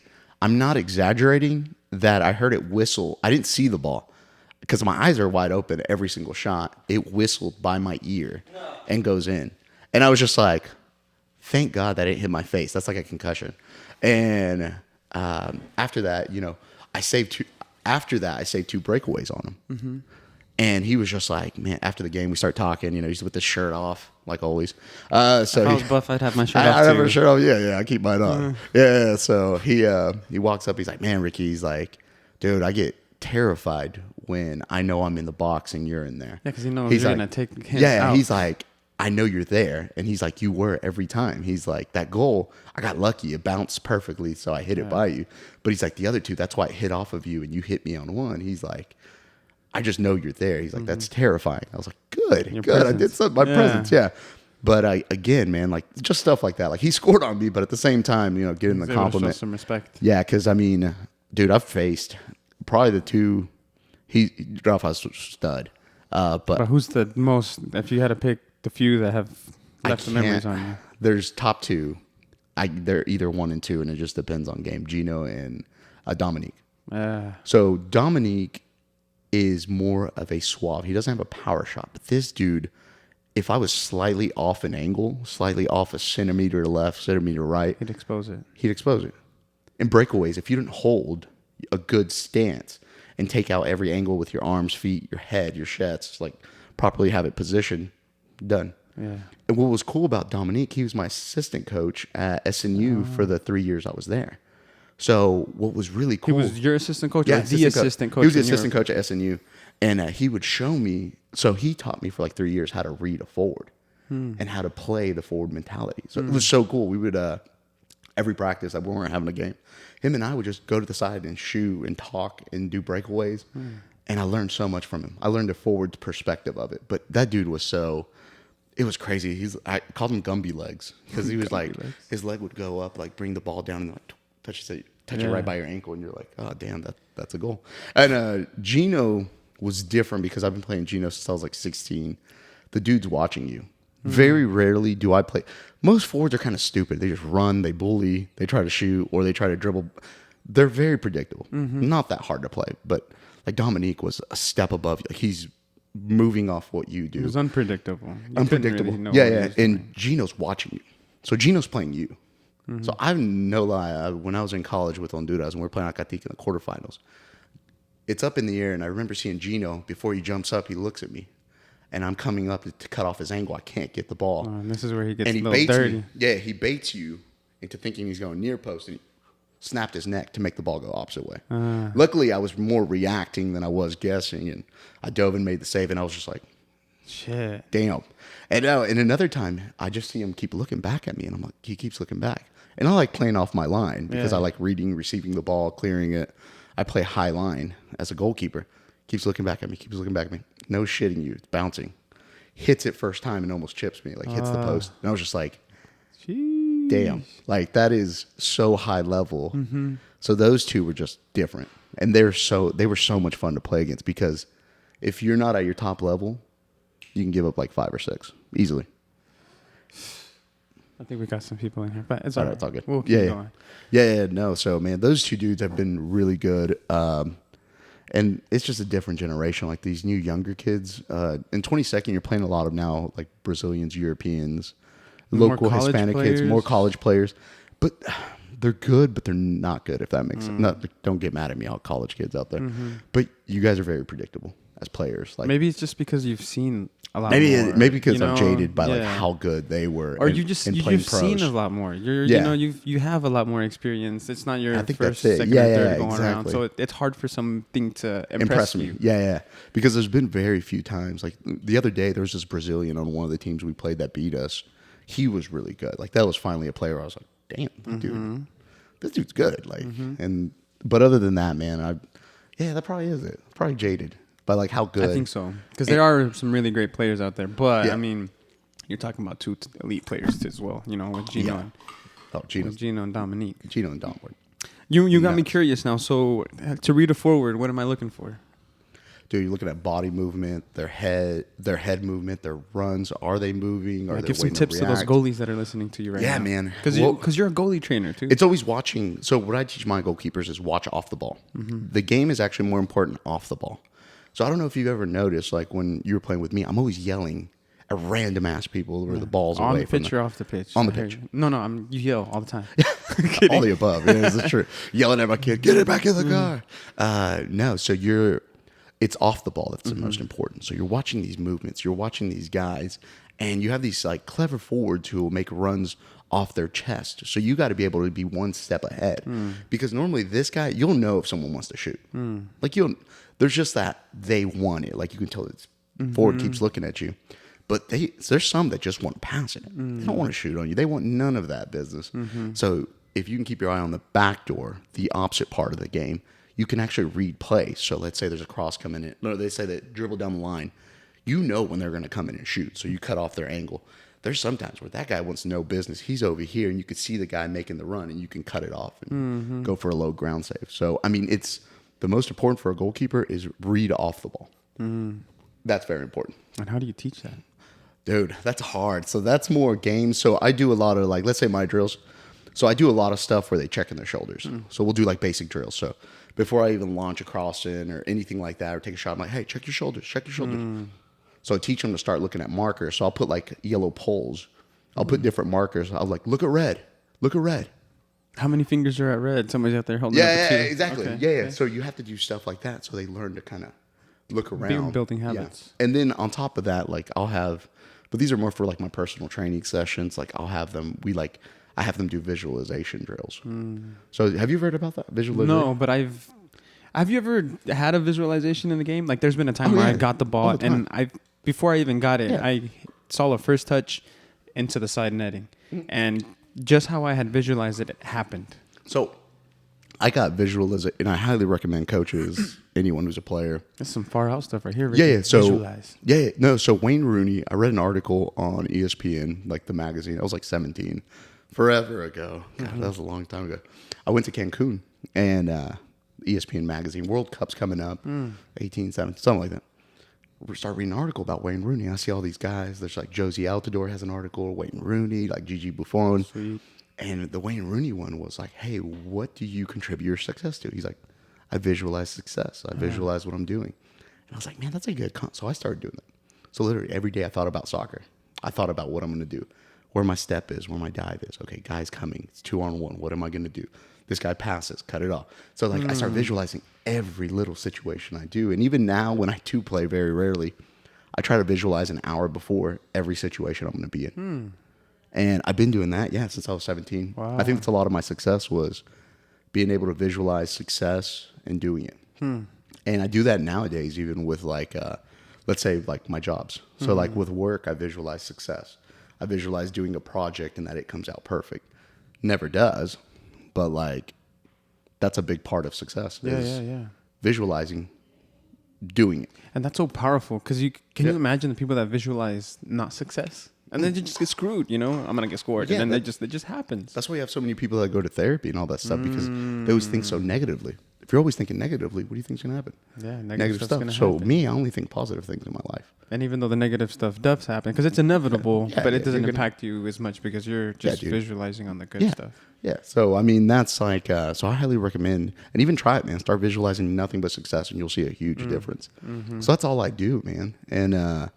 Speaker 1: I'm not exaggerating that I heard it whistle. I didn't see the ball because my eyes are wide open every single shot. It whistled by my ear and goes in. And I was just like, thank God that it hit my face. That's like a concussion. And after that, you know, I saved 2 breakaways on him. And he was just like, man, after the game, we start talking, you know, he's with his shirt off, like always. So
Speaker 2: if I was buff, I'd have my shirt off
Speaker 1: I have
Speaker 2: too.
Speaker 1: my shirt off. Yeah, I keep mine on. Yeah, so he walks up, he's like, man, Ricky, he's like, dude, I get terrified when I know I'm in the box and you're in there.
Speaker 2: Yeah, because he knows
Speaker 1: he's
Speaker 2: you're
Speaker 1: like,
Speaker 2: going to take him out.
Speaker 1: He's like, I know you're there. And he's like, you were every time. He's like, that goal, I got lucky. It bounced perfectly, so I hit it by you. But he's like, the other 2, that's why it hit off of you and you hit me on 1. He's like, I just know you're there. He's like, that's terrifying. I was like, good.
Speaker 2: Presence.
Speaker 1: I did something. My presence, yeah. But again, man, like just stuff like that. Like he scored on me, but at the same time, you know, getting the compliment.
Speaker 2: Show some respect.
Speaker 1: Yeah, because I mean, dude, I've faced probably the 2. Rafa's stud. But
Speaker 2: who's the most, if you had to pick the few that have left the memories on you?
Speaker 1: There's top 2. They're either 1 and 2, and it just depends on game. Gino and Dominique. So Dominique is more of a suave. He doesn't have a power shot. But this dude, if I was slightly off an angle, slightly off a centimeter left, centimeter right,
Speaker 2: He'd expose it.
Speaker 1: In breakaways, if you didn't hold a good stance, and take out every angle with your arms, feet, your head, your chest, like properly have it positioned. Done.
Speaker 2: Yeah.
Speaker 1: And what was cool about Dominique, he was my assistant coach at SNU for the 3 years I was there. So what was really cool.
Speaker 2: He was your assistant coach,
Speaker 1: Yeah,
Speaker 2: or the assistant coach?
Speaker 1: He was the assistant coach at SNU. And he would show me, so he taught me for like 3 years how to read a forward and how to play the forward mentality. So it was so cool. We would, every practice, when we weren't having a game, him and I would just go to the side and shoot and talk and do breakaways. And I learned so much from him. I learned the forward perspective of it. But that dude was it was crazy. I called him Gumby legs because he was like, his leg would go up, like bring the ball down and like touch it right by your ankle. And you're like, oh, damn, that's a goal. And Gino was different because I've been playing Gino since I was like 16. The dude's watching you. Very rarely do I play. Most forwards are kind of stupid. They just run, they bully, they try to shoot, or they try to dribble. They're very predictable. Not that hard to play, but like Dominique was a step above. Like he's moving off what you do.
Speaker 2: It was unpredictable.
Speaker 1: Unpredictable.
Speaker 2: Really know
Speaker 1: Yeah. And Gino's watching you. So Gino's playing you. So I have no lie. When I was in college with Honduras and we were playing Acatic in the quarterfinals, it's up in the air, and I remember seeing Gino, before he jumps up, he looks at me. And I'm coming up to cut off his angle. I can't get the ball.
Speaker 2: And this is where he gets
Speaker 1: and he
Speaker 2: a little
Speaker 1: baits
Speaker 2: dirty.
Speaker 1: Me. Yeah, he baits you into thinking he's going near post, and he snapped his neck to make the ball go opposite way. Luckily, I was more reacting than I was guessing, and I dove and made the save, and I was just like,
Speaker 2: shit.
Speaker 1: Damn. And another time, I just see him keep looking back at me, and I'm like, he keeps looking back. And I like playing off my line because I like reading, receiving the ball, clearing it. I play high line as a goalkeeper. Keeps looking back at me, No shitting you. It's bouncing. Hits it first time and almost chips me, like hits the post. And I was just like,
Speaker 2: Jeez.
Speaker 1: damn. Like that is so high level. So those two were just different. And they were so much fun to play against because if you're not at your top level, you can give up like 5 or 6 easily.
Speaker 2: I think we got some people in here, but it's all right.
Speaker 1: It's all good.
Speaker 2: We'll keep going.
Speaker 1: Yeah. No. So man, those two dudes have been really good. And it's just a different generation. Like these new younger kids. In 22nd, you're playing a lot of now like Brazilians, Europeans, local Hispanic kids, more college players. But they're good, but they're not good. If that makes sense. Don't get mad at me, all college kids out there. But you guys are very predictable as players. Like
Speaker 2: maybe it's just because you've seen a lot.
Speaker 1: Maybe
Speaker 2: more,
Speaker 1: because I'm jaded by like how good they were.
Speaker 2: Or you've seen a lot more. You have a lot more experience. It's not your first, second, or third going around. So it's hard for something to impress me.
Speaker 1: Yeah. Because there's been very few times. Like the other day, there was this Brazilian on one of the teams we played that beat us. He was really good. Like that was finally a player where I was like, damn, dude, this dude's good. Like, but other than that, man, that probably is it. Probably jaded by like how good.
Speaker 2: I think so, because there are some really great players out there. But I mean, you're talking about 2 elite players as well. You know, with Gino and Dominique.
Speaker 1: Gino and Dom.
Speaker 2: You got me curious now. So to read a forward, what am I looking for?
Speaker 1: Dude, you're looking at body movement, their head movement, their runs. Are they moving? Are they
Speaker 2: give some tips to those goalies that are off the ball right now.
Speaker 1: Yeah, man.
Speaker 2: Because you're a goalie trainer too.
Speaker 1: It's always watching. So what I teach my goalkeepers is watch off the ball. The game is actually more important off the ball. So I don't know if you've ever noticed, like when you were playing with me, I'm always yelling at random ass people where the ball's away.
Speaker 2: On the pitch or off the pitch?
Speaker 1: On the pitch.
Speaker 2: No, you yell all the time.
Speaker 1: All the above. Yeah, this is true. Yelling at my kid, get it back in the car. No, so it's off the ball that's the most important. So you're watching these movements, you're watching these guys, and you have these like clever forwards who will make runs off their chest. So you got to be able to be one step ahead. Because normally this guy, you'll know if someone wants to shoot. Like there's just that they want it. Like you can tell it's forward keeps looking at you. But there's some that just want to pass it. They don't want to shoot on you. They want none of that business. So if you can keep your eye on the back door, the opposite part of the game, you can actually read play. So let's say there's a cross coming in. No, they say that dribble down the line. You know when they're going to come in and shoot. So you cut off their angle. There's sometimes where that guy wants no business. He's over here, and you can see the guy making the run, and you can cut it off and go for a low ground save. So, I mean, it's the most important for a goalkeeper is read off the ball. That's very important.
Speaker 2: And how do you teach that?
Speaker 1: Dude, that's hard. So that's more games. So I do a lot of like, let's say my drills. So I do a lot of stuff where they check in their shoulders. So we'll do like basic drills. So before I even launch a cross in or anything like that or take a shot, I'm like, hey, check your shoulders, check your shoulders. So I teach them to start looking at markers. So I'll put like yellow poles. I'll put different markers. I'll like, look at red, look at red.
Speaker 2: How many fingers are at red? Somebody's out there holding
Speaker 1: Yeah,
Speaker 2: up a two.
Speaker 1: exactly.
Speaker 2: Okay,
Speaker 1: Yeah.
Speaker 2: okay.
Speaker 1: So you have to do stuff like that so they learn to kind of look around.
Speaker 2: Building
Speaker 1: Yeah.
Speaker 2: habits.
Speaker 1: And then on top of that, like I'll have, but these are more for like my personal training sessions. Like I'll have them, I have them do visualization drills. So have you heard about that? Visualization?
Speaker 2: No, but have you ever had a visualization in the game? Like there's been a time where I got the ball
Speaker 1: All the time.
Speaker 2: and before I even got it,
Speaker 1: Yeah.
Speaker 2: I saw a first touch into the side netting. And just how I had visualized it happened.
Speaker 1: So I got visualization, and I highly recommend coaches, anyone who's a player.
Speaker 2: That's some far out stuff right here. Ricky.
Speaker 1: Yeah. So
Speaker 2: visualize.
Speaker 1: yeah. No. So Wayne Rooney, I read an article on ESPN, like the magazine. I was like 17, forever ago. God, that was a long time ago. I went to Cancun, and ESPN magazine, World Cup's coming up, 18, 17, something like that. We start reading an article about Wayne Rooney. I see all these guys. There's like Josie Altidore has an article, Wayne Rooney, like Gigi Buffon.
Speaker 2: Sweet.
Speaker 1: And the Wayne Rooney one was like, hey, what do you contribute your success to? He's like, I visualize success. I visualize what I'm doing. And I was like, man, that's a good so I started doing that. So literally every day I thought about soccer. I thought about what I'm going to do, where my step is, where my dive is. Okay, guy's coming. It's 2-on-1. What am I going to do? This guy passes, cut it off. So like I start visualizing every little situation I do. And even now when I do play very rarely, I try to visualize an hour before every situation I'm going to be in. And I've been doing that, since I was 17.
Speaker 2: Wow.
Speaker 1: I think that's a lot of my success was being able to visualize success and doing it. And I do that nowadays, even with like, let's say like my jobs. So like with work, I visualize success. I visualize doing a project and that it comes out perfect. Never does, but like that's a big part of success.
Speaker 2: Yeah.
Speaker 1: Visualizing, doing it.
Speaker 2: And that's so powerful because can you imagine the people that visualize not success? And then they just get screwed, I'm going to get scored.
Speaker 1: Yeah,
Speaker 2: and then it just happens.
Speaker 1: That's why you have so many people that go to therapy and all that stuff because they always think so negatively. If you're always thinking negatively, what do you think's going to happen?
Speaker 2: Yeah,
Speaker 1: Negative
Speaker 2: stuff's
Speaker 1: stuff.
Speaker 2: gonna
Speaker 1: So
Speaker 2: happen.
Speaker 1: me, I only think positive things in my life.
Speaker 2: And even though the negative stuff does happen, because it's inevitable,
Speaker 1: Yeah,
Speaker 2: but
Speaker 1: yeah,
Speaker 2: it doesn't
Speaker 1: you're gonna-
Speaker 2: impact you as much because you're just
Speaker 1: dude.
Speaker 2: visualizing on the good
Speaker 1: Yeah.
Speaker 2: stuff.
Speaker 1: Yeah. So, I mean, that's like, so I highly recommend, and even try it, man. Start visualizing nothing but success and you'll see a huge difference. So that's all I do, man. And,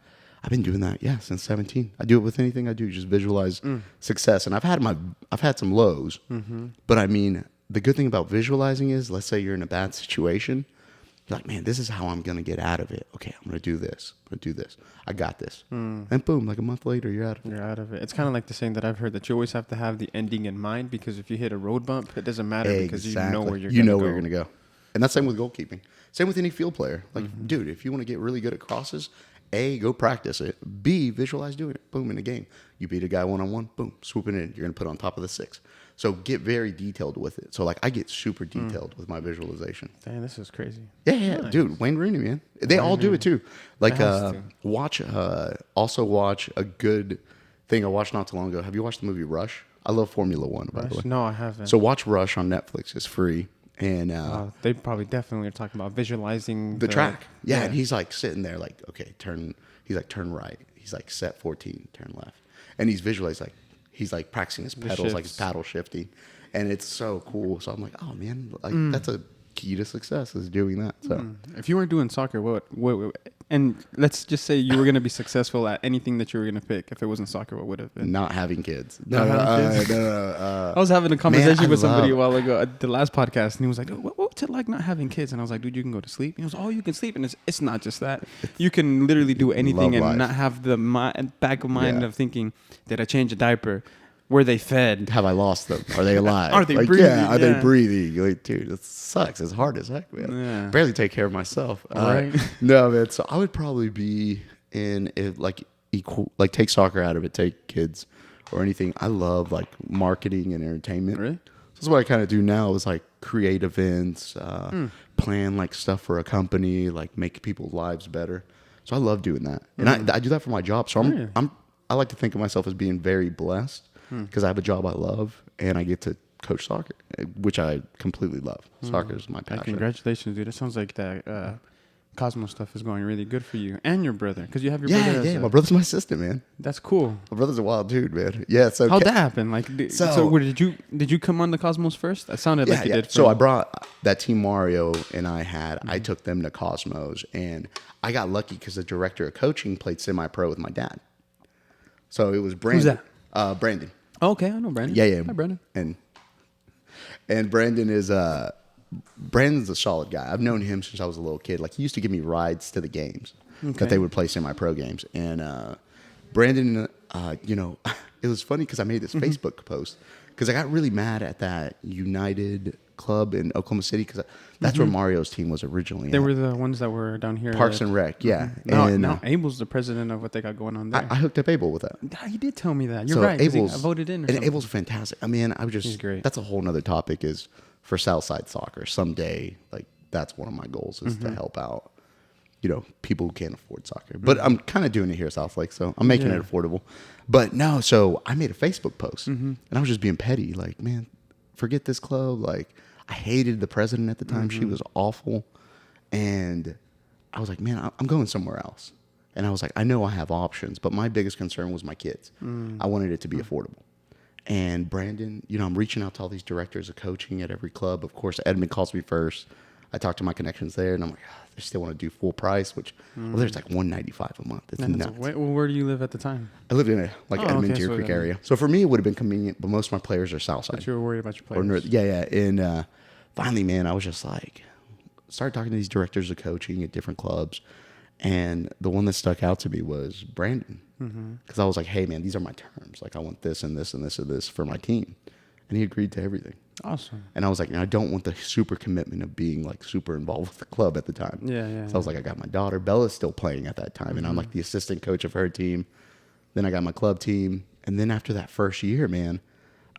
Speaker 1: I've been doing that, since 17. I do it with anything I do, just visualize success. And I've had some lows, but I mean, the good thing about visualizing is, let's say you're in a bad situation, you're like, man, this is how I'm going to get out of it. Okay, I'm going to do this. I'm going to do this. I got this. And boom, like a month later, you're out of it.
Speaker 2: You're out of it. It's kind of like the saying that I've heard that you always have to have the ending in mind because if you hit a road bump, it doesn't matter because you know where you're
Speaker 1: going to go. And that's same with goalkeeping. Same with any field player. Like, dude, if you want to get really good at crosses, A, go practice it. B, visualize doing it. Boom, in the game. You beat a guy one-on-one, boom, swoop it in. You're going to put it on top of the 6. So get very detailed with it. So like I get super detailed with my visualization.
Speaker 2: Dang, this is crazy.
Speaker 1: Yeah,
Speaker 2: Nice.
Speaker 1: dude, Wayne Rooney, man. They all do it too. Like
Speaker 2: has to.
Speaker 1: watch a good thing I watched not too long ago. Have you watched the movie Rush? I love Formula 1, by the way.
Speaker 2: No, I haven't.
Speaker 1: So watch Rush on Netflix. It's free. And
Speaker 2: they probably definitely are talking about visualizing
Speaker 1: the track. Yeah, and he's like sitting there like, okay, turn. He's like, turn right. He's like, set 14, turn left. And he's visualizing, like, he's like practicing his pedals, like his paddle shifting. And it's so cool. So I'm like, oh, man, like that's a key to success is doing that. So
Speaker 2: If you weren't doing soccer, what and let's just say you were going to be successful at anything that you were going to pick. If it wasn't soccer, what would it have been?
Speaker 1: not having kids.
Speaker 2: Not having kids?
Speaker 1: No.
Speaker 2: I was having a conversation
Speaker 1: I
Speaker 2: with somebody a
Speaker 1: love-
Speaker 2: while ago at the last podcast, and he was like, what's it like not having kids? And I was like, dude, you can go to sleep. And he was, oh, you can sleep. And it's not just that. You can literally do anything and
Speaker 1: life.
Speaker 2: not have the back of mind
Speaker 1: Yeah.
Speaker 2: of thinking, did I change a diaper? Were they fed?
Speaker 1: Have I lost them? Are they alive?
Speaker 2: Are they
Speaker 1: like,
Speaker 2: breathing?
Speaker 1: Yeah, are they
Speaker 2: Yeah.
Speaker 1: breathing? Like, dude, it sucks. It's hard as heck, man.
Speaker 2: Yeah.
Speaker 1: Barely take care of myself.
Speaker 2: Right.
Speaker 1: No, man. So I would probably be in it, like equal, like take soccer out of it, take kids or anything. I love like marketing and entertainment.
Speaker 2: Really?
Speaker 1: So that's what I kind of do now is like create events, plan like stuff for a company, like make people's lives better. So I love doing that, and I do that for my job. So
Speaker 2: Really?
Speaker 1: I like to think of myself as being very blessed because I have a job I love and I get to coach soccer, which I completely love. Soccer is my passion.
Speaker 2: Congratulations, dude. It sounds like that Cosmo stuff is going really good for you and your brother because you have your brother.
Speaker 1: Yeah. My brother's my assistant, man.
Speaker 2: That's cool.
Speaker 1: My brother's a wild dude, man. Yeah. So
Speaker 2: How'd that happen? Like, so did you come on the Cosmos first? That sounded like you did.
Speaker 1: So I brought that team Mario and I had. I took them to Cosmos, and I got lucky because the director of coaching played semi-pro with my dad. So it was Brandon.
Speaker 2: Who's that?
Speaker 1: Brandon.
Speaker 2: Oh, okay, I know Brandon.
Speaker 1: Yeah.
Speaker 2: Hi, Brandon.
Speaker 1: And And Brandon's a solid guy. I've known him since I was a little kid. Like, he used to give me rides to the games that they would play semi-pro games. And Brandon, it was funny because I made this Facebook post because I got really mad at that United club in Oklahoma City because that's where Mario's team was originally.
Speaker 2: They were the ones that were down here.
Speaker 1: Parks and Rec, yeah.
Speaker 2: Now Abel's the president of what they got going on there.
Speaker 1: I hooked up Abel with that.
Speaker 2: He did tell me that. You're right. Abel's, he voted in.
Speaker 1: And Abel's fantastic. I mean, he's
Speaker 2: great.
Speaker 1: That's a whole nother topic. Is for Southside soccer someday. Like, that's one of my goals is to help out, people who can't afford soccer. But I'm kind of doing it here at South Lake, so I'm making it affordable. But no, so I made a Facebook post, and I was just being petty. Like, man, forget this club. Like, I hated the president at the time. She was awful. And I was like, man, I'm going somewhere else. And I was like, I know I have options, but my biggest concern was my kids. I wanted it to be affordable. And Brandon, I'm reaching out to all these directors of coaching at every club. Of course, Edmond calls me first. I talked to my connections there, and I'm like, they still want to do full price, which there's like $195 a month. It's nuts.
Speaker 2: Where do you live at the time?
Speaker 1: I lived in Edmond, Deer Creek area. So for me, it would have been convenient, but most of my players are Southside.
Speaker 2: But you were worried about your players.
Speaker 1: Yeah. And finally, man, I was just like, started talking to these directors of coaching at different clubs, and the one that stuck out to me was Brandon, because I was like, hey, man, these are my terms. Like, I want this and this and this and this for my team, and he agreed to everything.
Speaker 2: Awesome.
Speaker 1: And I was like, I don't want the super commitment of being like super involved with the club at the time.
Speaker 2: Yeah.
Speaker 1: So I was like, I got my daughter. Bella's still playing at that time. And I'm like the assistant coach of her team. Then I got my club team. And then after that first year, man,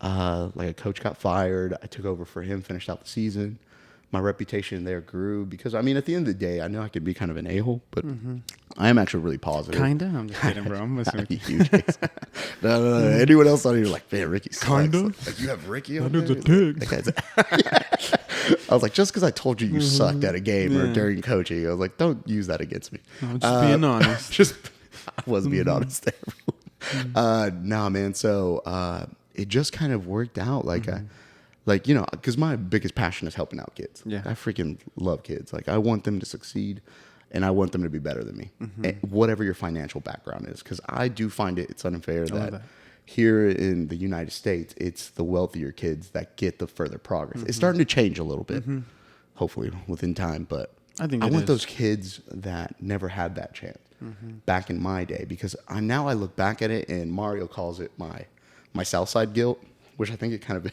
Speaker 1: like a coach got fired. I took over for him, finished out the season. My reputation there grew because, I mean, at the end of the day, I know I could be kind of an a-hole, but I am actually really positive.
Speaker 2: Kinda? I'm just kidding, bro. I'm listening.
Speaker 1: Huge. No. Anyone else on here like, man, Ricky sucks.
Speaker 2: Kinda?
Speaker 1: Like, you have Ricky on
Speaker 2: That
Speaker 1: there?
Speaker 2: is a pig.
Speaker 1: I was like, just because I told you sucked at a game or during coaching, I was like, don't use that against me.
Speaker 2: I'm just being honest.
Speaker 1: I was being honest there. Nah, man. So it just kind of worked out. Because my biggest passion is helping out kids.
Speaker 2: Yeah.
Speaker 1: I freaking love kids. Like, I want them to succeed, and I want them to be better than me, whatever your financial background is. Because I do find it's unfair that here in the United States, it's the wealthier kids that get the further progress. It's starting to change a little bit, hopefully within time. But I want those kids that never had that chance back in my day. Because now I look back at it, and Mario calls it my Southside guilt, which I think it kind of is.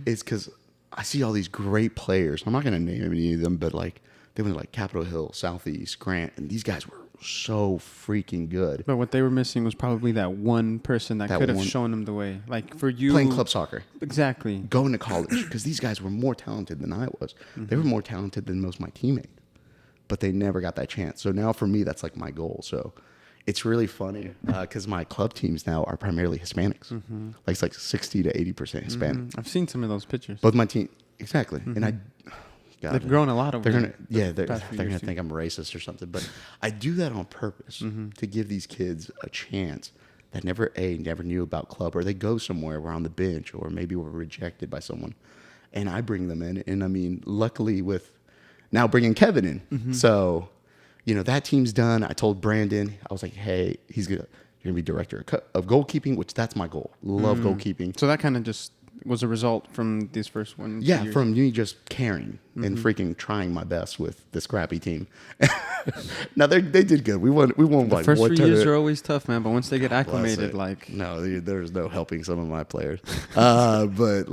Speaker 1: It's because I see all these great players. I'm not going to name any of them, but like they went to like Capitol Hill, Southeast, Grant, and these guys were so freaking good.
Speaker 2: But what they were missing was probably that one person that could have shown them the way. Like for you,
Speaker 1: playing club soccer,
Speaker 2: exactly,
Speaker 1: going to college, because these guys were more talented than I was. They were more talented than most of my teammates, but they never got that chance. So now for me, that's like my goal. So it's really funny because my club teams now are primarily Hispanics. Like it's like 60 to 80% Hispanic.
Speaker 2: I've seen some of those pictures.
Speaker 1: Both my team, exactly. And
Speaker 2: they've grown a lot over
Speaker 1: they're gonna think I'm racist or something. But I do that on purpose to give these kids a chance that never knew about club, or they go somewhere, we're on the bench, or maybe we're rejected by someone, and I bring them in. And I mean, luckily with now bringing Kevin in, so. That team's done. I told Brandon, I was like, hey, you're going to be director of goalkeeping, which that's my goal. Love goalkeeping.
Speaker 2: So that kind of just was a result from these first 1
Speaker 1: Yeah,
Speaker 2: years.
Speaker 1: from me just caring and freaking trying my best with this crappy team. Now, they did good. We won
Speaker 2: the first 3 years are always tough, man, but once they get acclimated,
Speaker 1: No, there's no helping some of my players. But,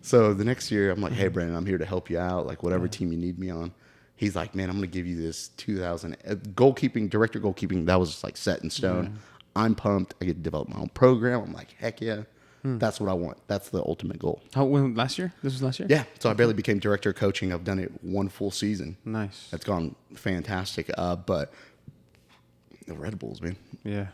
Speaker 1: so the next year, I'm like, hey, Brandon, I'm here to help you out, like, whatever team you need me on. He's like, man, I'm going to give you this 2000 director goalkeeping. That was like set in stone. Yeah. I'm pumped. I get to develop my own program. I'm like, heck yeah. That's what I want. That's the ultimate goal.
Speaker 2: Last year? This was last year?
Speaker 1: Yeah. So I barely became director of coaching. I've done it one full season.
Speaker 2: Nice.
Speaker 1: It's gone fantastic. But the Red Bulls, man.
Speaker 2: Yeah.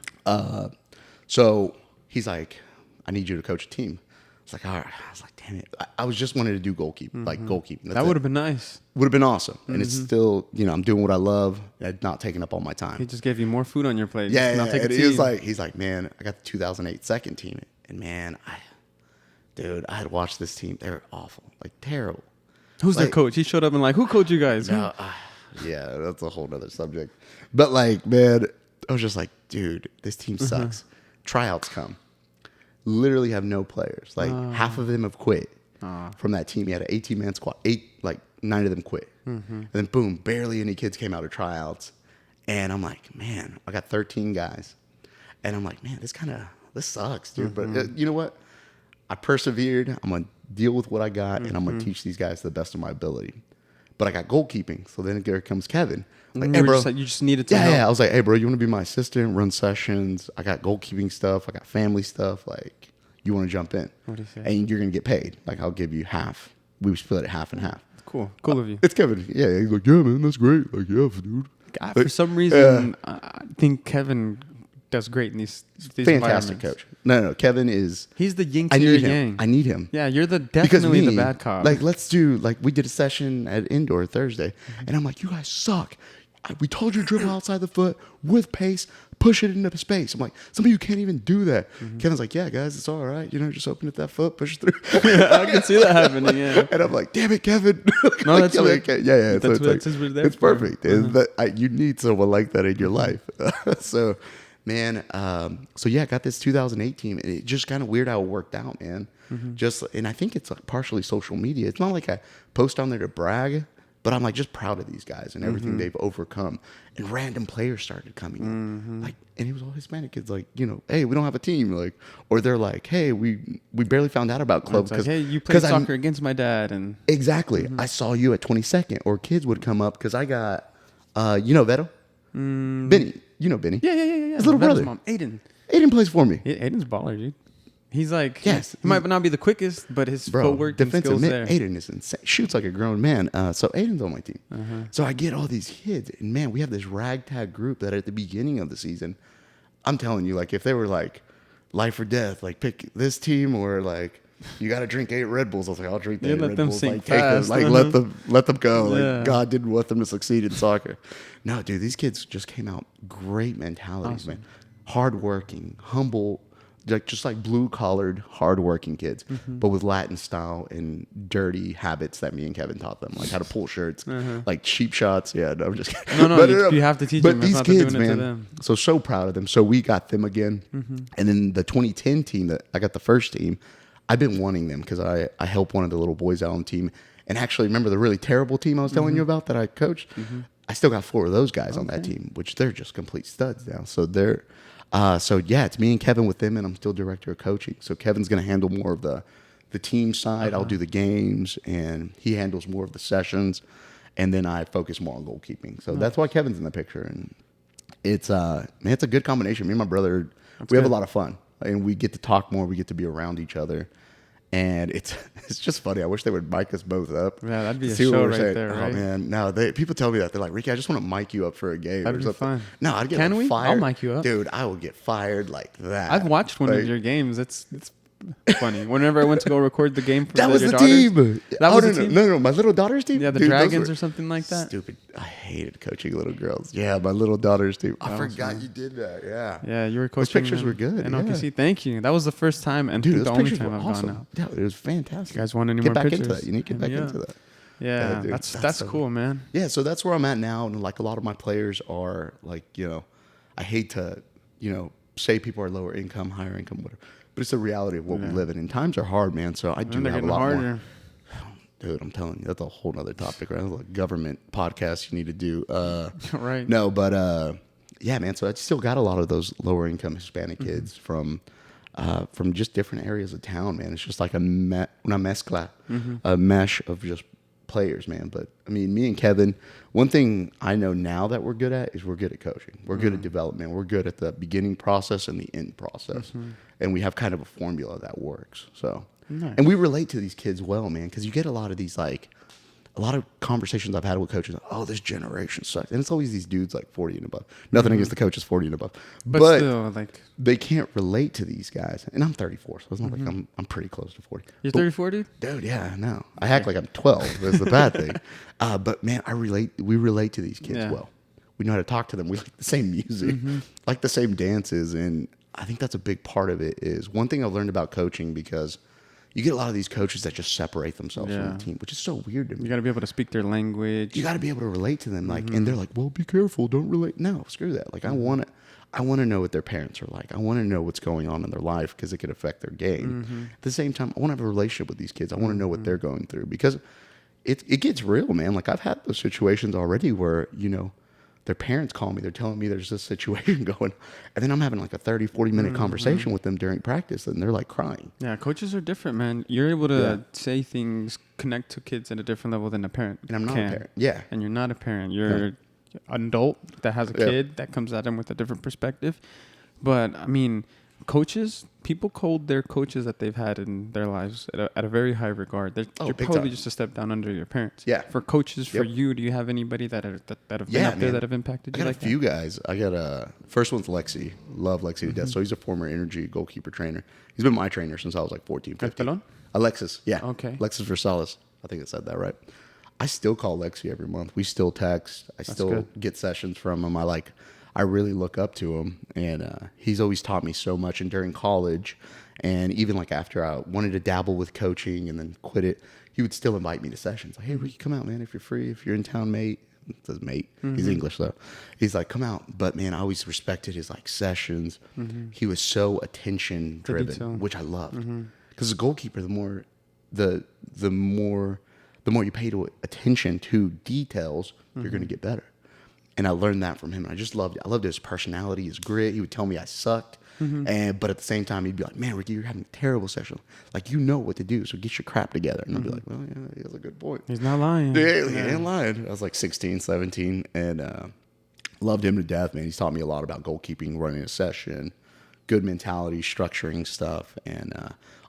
Speaker 1: So he's like, I need you to coach a team. It's like, all right. I was like, damn it. I was just wanting to do goalkeeping, like goalkeeping.
Speaker 2: That would have been nice.
Speaker 1: Would have been awesome. And it's still, I'm doing what I love and not taking up all my time.
Speaker 2: He just gave you more food on your plate.
Speaker 1: Yeah. And he's like, man, I got the 2008 second team. And man, I had watched this team. They were awful, like terrible.
Speaker 2: Who's their coach? He showed up and who coached you guys?
Speaker 1: No, yeah, that's a whole other subject. But man, I was just like, dude, this team sucks. Tryouts come. literally have no players. Like half of them have quit from that team. He had an 18-man squad. 9 of them quit. And then boom, barely any kids came out of tryouts. And I'm like, man, I got 13 guys. And I'm like, man, this sucks, dude. But you know what? I persevered. I'm going to deal with what I got, and I'm going to teach these guys to the best of my ability. But I got goalkeeping. So then here comes Kevin. Like, hey, bro.
Speaker 2: You just needed to help.
Speaker 1: Yeah. I was like, hey, bro, you want to be my assistant, run sessions? I got goalkeeping stuff. I got family stuff. Like, you want to jump in?
Speaker 2: What do you say?
Speaker 1: And you're going to get paid. Like, I'll give you half. We split it half and half.
Speaker 2: Cool of you.
Speaker 1: It's Kevin. Yeah. He's like, yeah, man, that's great. Like, yeah, dude.
Speaker 2: God, for some reason, I think Kevin does great in these
Speaker 1: fantastic coach. No, Kevin is.
Speaker 2: He's the yin to your yang.
Speaker 1: I need him.
Speaker 2: Yeah, you're definitely the bad cop.
Speaker 1: Like, we did a session at indoor Thursday, and I'm like, you guys suck. We told you to dribble outside the foot with pace, push it into the space. I'm like, some of you can't even do that. Kevin's like, yeah, guys, it's all right. Just open it that foot, push through.
Speaker 2: Yeah, I can see that happening. Yeah,
Speaker 1: and I'm like, damn it, Kevin.
Speaker 2: No, that's
Speaker 1: like, yeah.
Speaker 2: It's
Speaker 1: perfect. You need someone like that in your life. So, man, I got this 2008 team, and it just kind of weird how it worked out, man. And I think it's like partially social media. It's not like I post on there to brag, but I'm like just proud of these guys and everything they've overcome. And random players started coming in, like, and it was all Hispanic kids, like, hey, we don't have a team, like, or they're like, hey, we barely found out about club
Speaker 2: because hey, you played soccer against my dad, and
Speaker 1: exactly, I saw you at 22nd, or kids would come up because I got, Veto, Benny, Benny,
Speaker 2: yeah,
Speaker 1: his little brother,
Speaker 2: mom, Aiden
Speaker 1: plays for me.
Speaker 2: Aiden's baller, dude. He's like,
Speaker 1: yes,
Speaker 2: he might not be the quickest, but his footwork and skills there.
Speaker 1: Aiden is insane. Shoots like a grown man. So Aiden's on my team. So I get all these kids, and man, we have this ragtag group that at the beginning of the season, I'm telling you, like, if they were like life or death, like pick this team, or like you got to drink 8 Red Bulls. I was like, I'll drink the 8 Red Bulls. Like, take them, like let them go. Like, God didn't want them to succeed in soccer. No, dude, these kids just came out great mentalities, man. Hardworking, humble. Just like blue-collared, hard-working kids, but with Latin style and dirty habits that me and Kevin taught them, like how to pull shirts, like cheap shots. Yeah, no, I'm just kidding.
Speaker 2: No, you have to teach them.
Speaker 1: But these kids, man, so proud of them. So we got them again. And then the 2010 team that I got, the first team, I've been wanting them because I helped one of the little boys out on the team. And actually, remember the really terrible team I was telling you about that I coached? I still got 4 of those guys on that team, which they're just complete studs now. So they're... it's me and Kevin with them, and I'm still director of coaching. So Kevin's going to handle more of the team side. I'll do the games, and he handles more of the sessions, and then I focus more on goalkeeping. So that's why Kevin's in the picture, and it's it's a good combination. Me and my brother, we have a lot of fun, and we get to talk more. We get to be around each other. And it's just funny. I wish they would mic us both up.
Speaker 2: Yeah, that'd be a show right there, right?
Speaker 1: Oh, man. No, people tell me that. They're like, Ricky, I just want to mic you up for a game.
Speaker 2: That'd be fun.
Speaker 1: No, I'd get fired.
Speaker 2: I'll mic you up.
Speaker 1: Dude, I will get fired like that.
Speaker 2: I've watched one of your games. It's funny. Whenever I went to go record the game for
Speaker 1: that was the
Speaker 2: daughters,
Speaker 1: team.
Speaker 2: That was the team?
Speaker 1: No, my little daughter's team.
Speaker 2: Yeah, the Dragons or something like that.
Speaker 1: Stupid. I hated coaching little girls. Yeah, my little daughter's team. I forgot you did that. Yeah.
Speaker 2: Yeah, you were coaching.
Speaker 1: Those pictures were good.
Speaker 2: And OKC, thank you. That was the first time and the only time I've gone out.
Speaker 1: Yeah, it was fantastic.
Speaker 2: You guys want any
Speaker 1: more
Speaker 2: pictures?
Speaker 1: Into that. You need to get back into that.
Speaker 2: Yeah, that's cool, man.
Speaker 1: Yeah, so that's where I'm at now, and like a lot of my players are like, I hate to, say people are lower income, higher income, whatever. But it's the reality of what we live in. And times are hard, man. So I do have a lot more. Dude, I'm telling you, that's a whole other topic, right? That's like government podcast you need to do.
Speaker 2: Right.
Speaker 1: No, but yeah, man. So I still got a lot of those lower income Hispanic kids from just different areas of town, man. It's just like a mesh of just players, man. But I mean, me and Kevin, one thing I know now that we're good at is we're good at coaching. We're good at development. We're good at the beginning process and the end process. And we have kind of a formula that works. So, and we relate to these kids well, man, because you get a lot of these, like, a lot of conversations I've had with coaches, like, oh, this generation sucks. And it's always these dudes like 40 and above. Nothing against the coaches 40 and above. But
Speaker 2: still, like, they
Speaker 1: can't relate to these guys. And I'm 34, so it's not like I'm pretty close to 40.
Speaker 2: You're 34, dude?
Speaker 1: Dude, yeah, I know. I act like I'm 12. That's the bad thing. But, man, we relate to these kids well. We know how to talk to them. We like the same music, like the same dances. And I think that's a big part of it is one thing I've learned about coaching because, you get a lot of these coaches that just separate themselves from the team, which is so weird to me.
Speaker 2: You got to be able to speak their language.
Speaker 1: You got to be able to relate to them. Like, and they're like, well, be careful. Don't relate. No, screw that. Like, I want to know what their parents are like. I want to know what's going on in their life because it could affect their game. At the same time, I want to have a relationship with these kids. I want to know what they're going through because it gets real, man. Like, I've had those situations already where, their parents call me. They're telling me there's this situation going. And then I'm having like a 30, 40-minute conversation with them during practice, and they're like crying.
Speaker 2: Yeah, coaches are different, man. You're able to say things, connect to kids at a different level than a parent.
Speaker 1: And I'm not a parent. Yeah.
Speaker 2: And you're not a parent. You're an adult that has a kid that comes at them with a different perspective. But, I mean, people hold their coaches that they've had in their lives at a very high regard. You're probably just a step down under your parents.
Speaker 1: Yeah.
Speaker 2: For coaches, for you, do you have anybody that have been up there that have impacted you?
Speaker 1: I got a few guys. I got first one's Lexi. Love Lexi to death. So he's a former Energy goalkeeper trainer. He's been my trainer since I was like 14, 15.
Speaker 2: Pelon?
Speaker 1: Alexis. Yeah.
Speaker 2: Okay.
Speaker 1: Alexis Versailles. I think I said that right. I still call Lexi every month. We still text. I still get sessions from him. I really look up to him, and he's always taught me so much. And during college, and even like after I wanted to dabble with coaching and then quit it, he would still invite me to sessions. Like, hey, Ricky, come out, man, if you're free, if you're in town, mate. It says mate. He's English though. He's like, come out. But man, I always respected his like sessions. He was so attention driven, which I loved. Because as a goalkeeper, the more you pay attention to details, you're going to get better. And I learned that from him. And I just loved it. I loved his personality, his grit. He would tell me I sucked. But at the same time, he'd be like, man, Ricky, you're having a terrible session. Like, you know what to do, so get your crap together. And I'd be like, well, yeah, he has a good point.
Speaker 2: He's not lying.
Speaker 1: Yeah, he ain't lying. I was like 16, 17, and loved him to death, man. He's taught me a lot about goalkeeping, running a session, good mentality, structuring stuff, and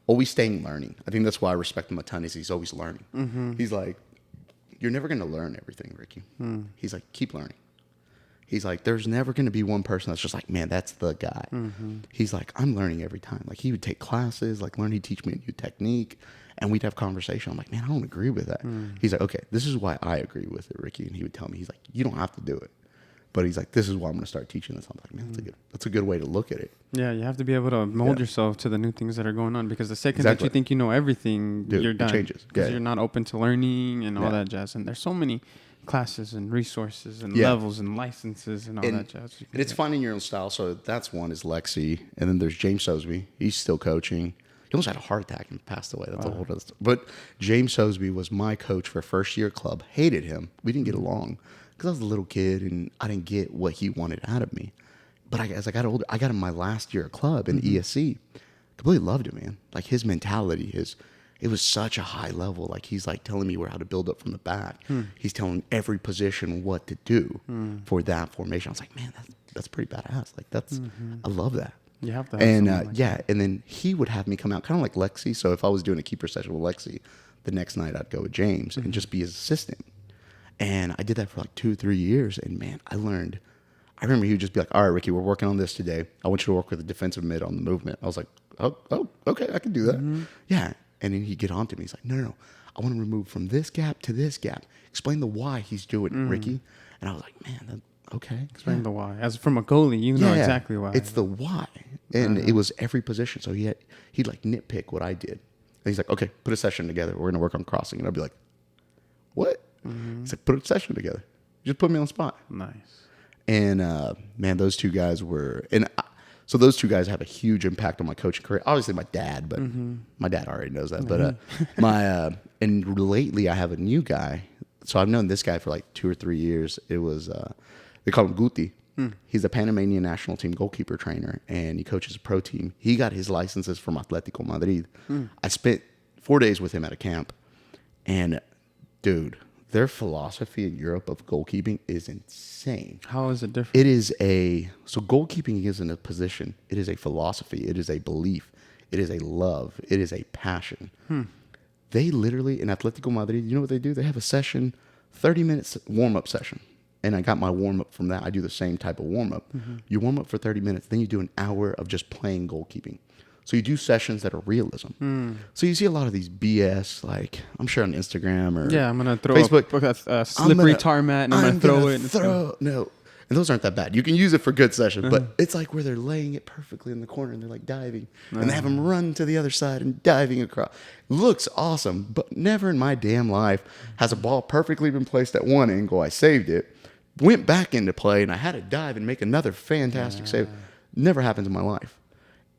Speaker 1: always staying learning. I think that's why I respect him a ton, is he's always learning. He's like, you're never going to learn everything, Ricky. He's like, keep learning. He's like, there's never going to be one person that's just like, man, that's the guy. He's like, I'm learning every time. Like, he would take classes, like he'd teach me a new technique, and we'd have conversation. I'm like, man, I don't agree with that. He's like, okay, this is why I agree with it, Ricky. And he would tell me, he's like, you don't have to do it. But he's like, this is why I'm going to start teaching this. I'm like, man, that's a good way to look at it.
Speaker 2: Yeah, you have to be able to mold yourself to the new things that are going on, because the second that you think you know everything, you're done. It changes. Because you're not open to learning and all that jazz. And there's so many classes and resources and levels and licenses and all that jazz.
Speaker 1: And it's finding your own style. So that's one is Lexi. And then there's James Sosby. He's still coaching. He almost had a heart attack and passed away. That's a whole other story. But James Sosby was my coach for first year club. Hated him. We didn't get along because I was a little kid and I didn't get what he wanted out of me. But as I got older, I got him my last year of club in ESC. Completely loved him, man. Like, his mentality, it was such a high level. Like, he's like telling me how to build up from the back. He's telling every position what to do for that formation. I was like, man, that's pretty badass. Like, I love that.
Speaker 2: You have to have
Speaker 1: and
Speaker 2: like that.
Speaker 1: And then he would have me come out kind of like Lexi. So if I was doing a keeper session with Lexi, the next night I'd go with James and just be his assistant. And I did that for like 2-3 years. And man, I remember he would just be like, all right, Ricky, we're working on this today. I want you to work with a defensive mid on the movement. I was like, oh, okay, I can do that. Yeah. And then he'd get on to me. He's like, no. I want to remove from this gap to this gap. Explain the why he's doing it, Ricky. And I was like, man, okay.
Speaker 2: Explain the why. As from a goalie, you know exactly why.
Speaker 1: It's the why. And it was every position. So he'd like nitpick what I did. And he's like, okay, put a session together. We're going to work on crossing. And I'd be like, what? He's like, put a session together. Just put me on the spot.
Speaker 2: Nice. And
Speaker 1: man, those two guys so those two guys have a huge impact on my coaching career. Obviously my dad, but my dad already knows that. But and lately I have a new guy. So I've known this guy for like 2 or 3 years. It was, they call him Guti. He's a Panamanian national team goalkeeper trainer, and he coaches a pro team. He got his licenses from Atletico Madrid. I spent 4 days with him at a camp, and dude, their philosophy in Europe of goalkeeping is insane.
Speaker 2: How is it different?
Speaker 1: So goalkeeping isn't a position. It is a philosophy. It is a belief. It is a love. It is a passion. They literally, in Atletico Madrid, you know what they do? They have a session, 30 minutes warm-up session. And I got my warm-up from that. I do the same type of warm-up. You warm up for 30 minutes, then you do an hour of just playing goalkeeping. So you do sessions that are realism. So you see a lot of these BS, like I'm sure on Instagram or
Speaker 2: I'm gonna throw
Speaker 1: Facebook,
Speaker 2: a slippery tar mat and I'm gonna throw it.
Speaker 1: No, And those aren't that bad. You can use it for good sessions, but it's like where they're laying it perfectly in the corner and they're like diving. And they have them run to the other side and diving across. Looks awesome, but never in my damn life has a ball perfectly been placed at one angle. I saved it, went back into play, and I had to dive and make another fantastic save. Never happens in my life.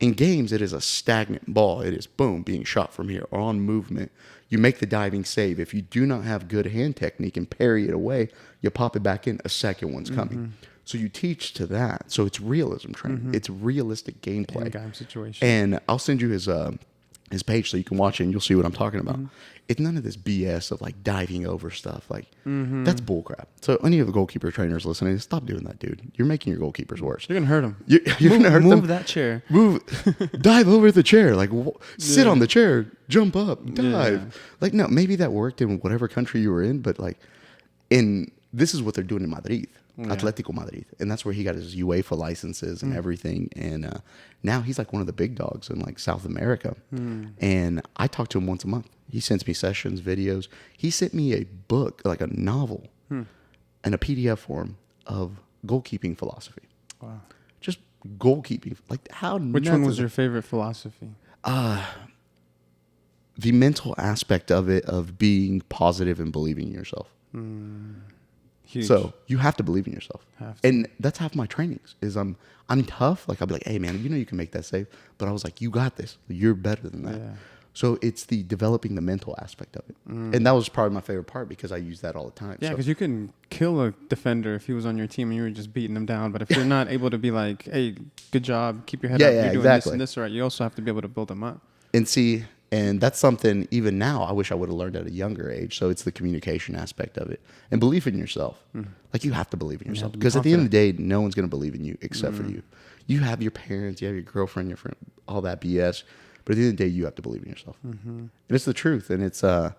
Speaker 1: In games, it is a stagnant ball. It is, boom, being shot from here or on movement. You make the diving save. If you do not have good hand technique and parry it away, you pop it back in, a second one's coming. So you teach to that. So it's realism training. It's realistic gameplay.
Speaker 2: In game situation.
Speaker 1: And I'll send you his page so you can watch it and you'll see what I'm talking about. It's none of this BS of like diving over stuff. Like that's bullcrap. So any of the goalkeeper trainers listening, stop doing that, dude. You're making your goalkeepers worse.
Speaker 2: You're gonna hurt them.
Speaker 1: You're gonna hurt them.
Speaker 2: Move that chair.
Speaker 1: Dive over the chair. Like sit on the chair. Jump up. Dive.
Speaker 2: Yeah.
Speaker 1: Like no, maybe that worked in whatever country you were in, but like this is what they're doing in Madrid. Atletico Madrid, and that's where he got his UEFA licenses and everything. And now he's like one of the big dogs in like South America. And I talk to him once a month. He sends me sessions, videos. He sent me a book, like a novel, and a PDF form of goalkeeping philosophy.
Speaker 2: Wow.
Speaker 1: Just goalkeeping. Like how?
Speaker 2: Which one was your favorite philosophy?
Speaker 1: The mental aspect of it, of being positive and believing in yourself.
Speaker 2: Huge.
Speaker 1: So you have to believe in yourself. And that's half my trainings is I'm tough. Like I'll be like, hey man, you can make that save. But I was like, you got this. You're better than that. Yeah. So it's the developing the mental aspect of it. And that was probably my favorite part because I use that all the time.
Speaker 2: Yeah, because you can kill a defender if he was on your team and you were just beating him down. But if you're not able to be like, hey, good job, keep your head up, you're doing this and this right, you also have to be able to build them up.
Speaker 1: And that's something even now I wish I would have learned at a younger age. So it's the communication aspect of it and belief in yourself. Like you have to believe in yourself because at the end of the day, no one's going to believe in you except for you. You have your parents, you have your girlfriend, your friend, all that BS. But at the end of the day, you have to believe in yourself. And it's the truth. And it's for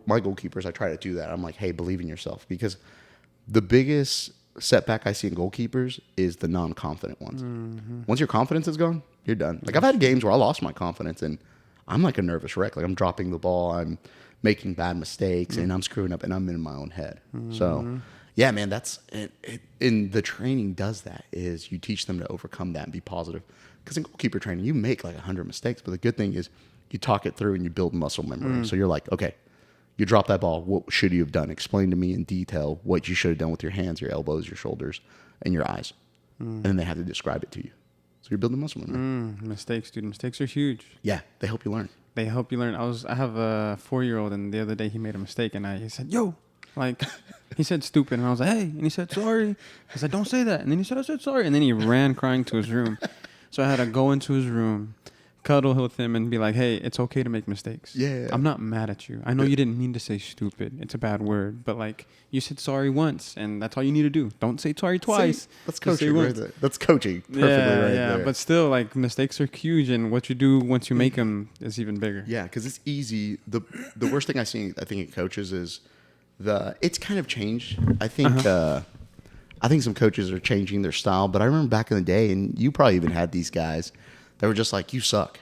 Speaker 1: my goalkeepers, I try to do that. I'm like, hey, believe in yourself because the biggest setback I see in goalkeepers is the non-confident ones. Once your confidence is gone, you're done. Like I've had games where I lost my confidence and I'm like a nervous wreck. Like I'm dropping the ball, I'm making bad mistakes, and I'm screwing up, and I'm in my own head. So, yeah, man, that's in the training does that is you teach them to overcome that and be positive. Because in goalkeeper training, you make like 100 mistakes, but the good thing is you talk it through and you build muscle memory. So you're like, okay, you drop that ball. What should you have done? Explain to me in detail what you should have done with your hands, your elbows, your shoulders, and your eyes, and then they have to describe it to you. So you're building muscle memory.
Speaker 2: Mistakes, dude. Mistakes are huge.
Speaker 1: Yeah, they help you learn.
Speaker 2: They help you learn. I have a 4-year-old, and the other day he made a mistake, and he said, "Yo," like he said stupid, and I was like, "Hey," and he said, "Sorry." I said, "Don't say that," and then he said, "I said sorry," and then he ran crying to his room. So I had to go into his room, cuddle with him, and be like, "Hey, it's okay to make mistakes.
Speaker 1: Yeah.
Speaker 2: I'm not mad at you. I know you didn't mean to say stupid. It's a bad word, but like you said sorry once, and that's all you need to do. Don't say sorry twice."
Speaker 1: That's coaching right there. That's coaching perfectly right there.
Speaker 2: But still, like mistakes are huge, and what you do once you make them is even bigger.
Speaker 1: Yeah, because it's easy. The worst thing I think in coaches is it's kind of changed. I think some coaches are changing their style, but I remember back in the day, and you probably even had these guys that were just like, you suck.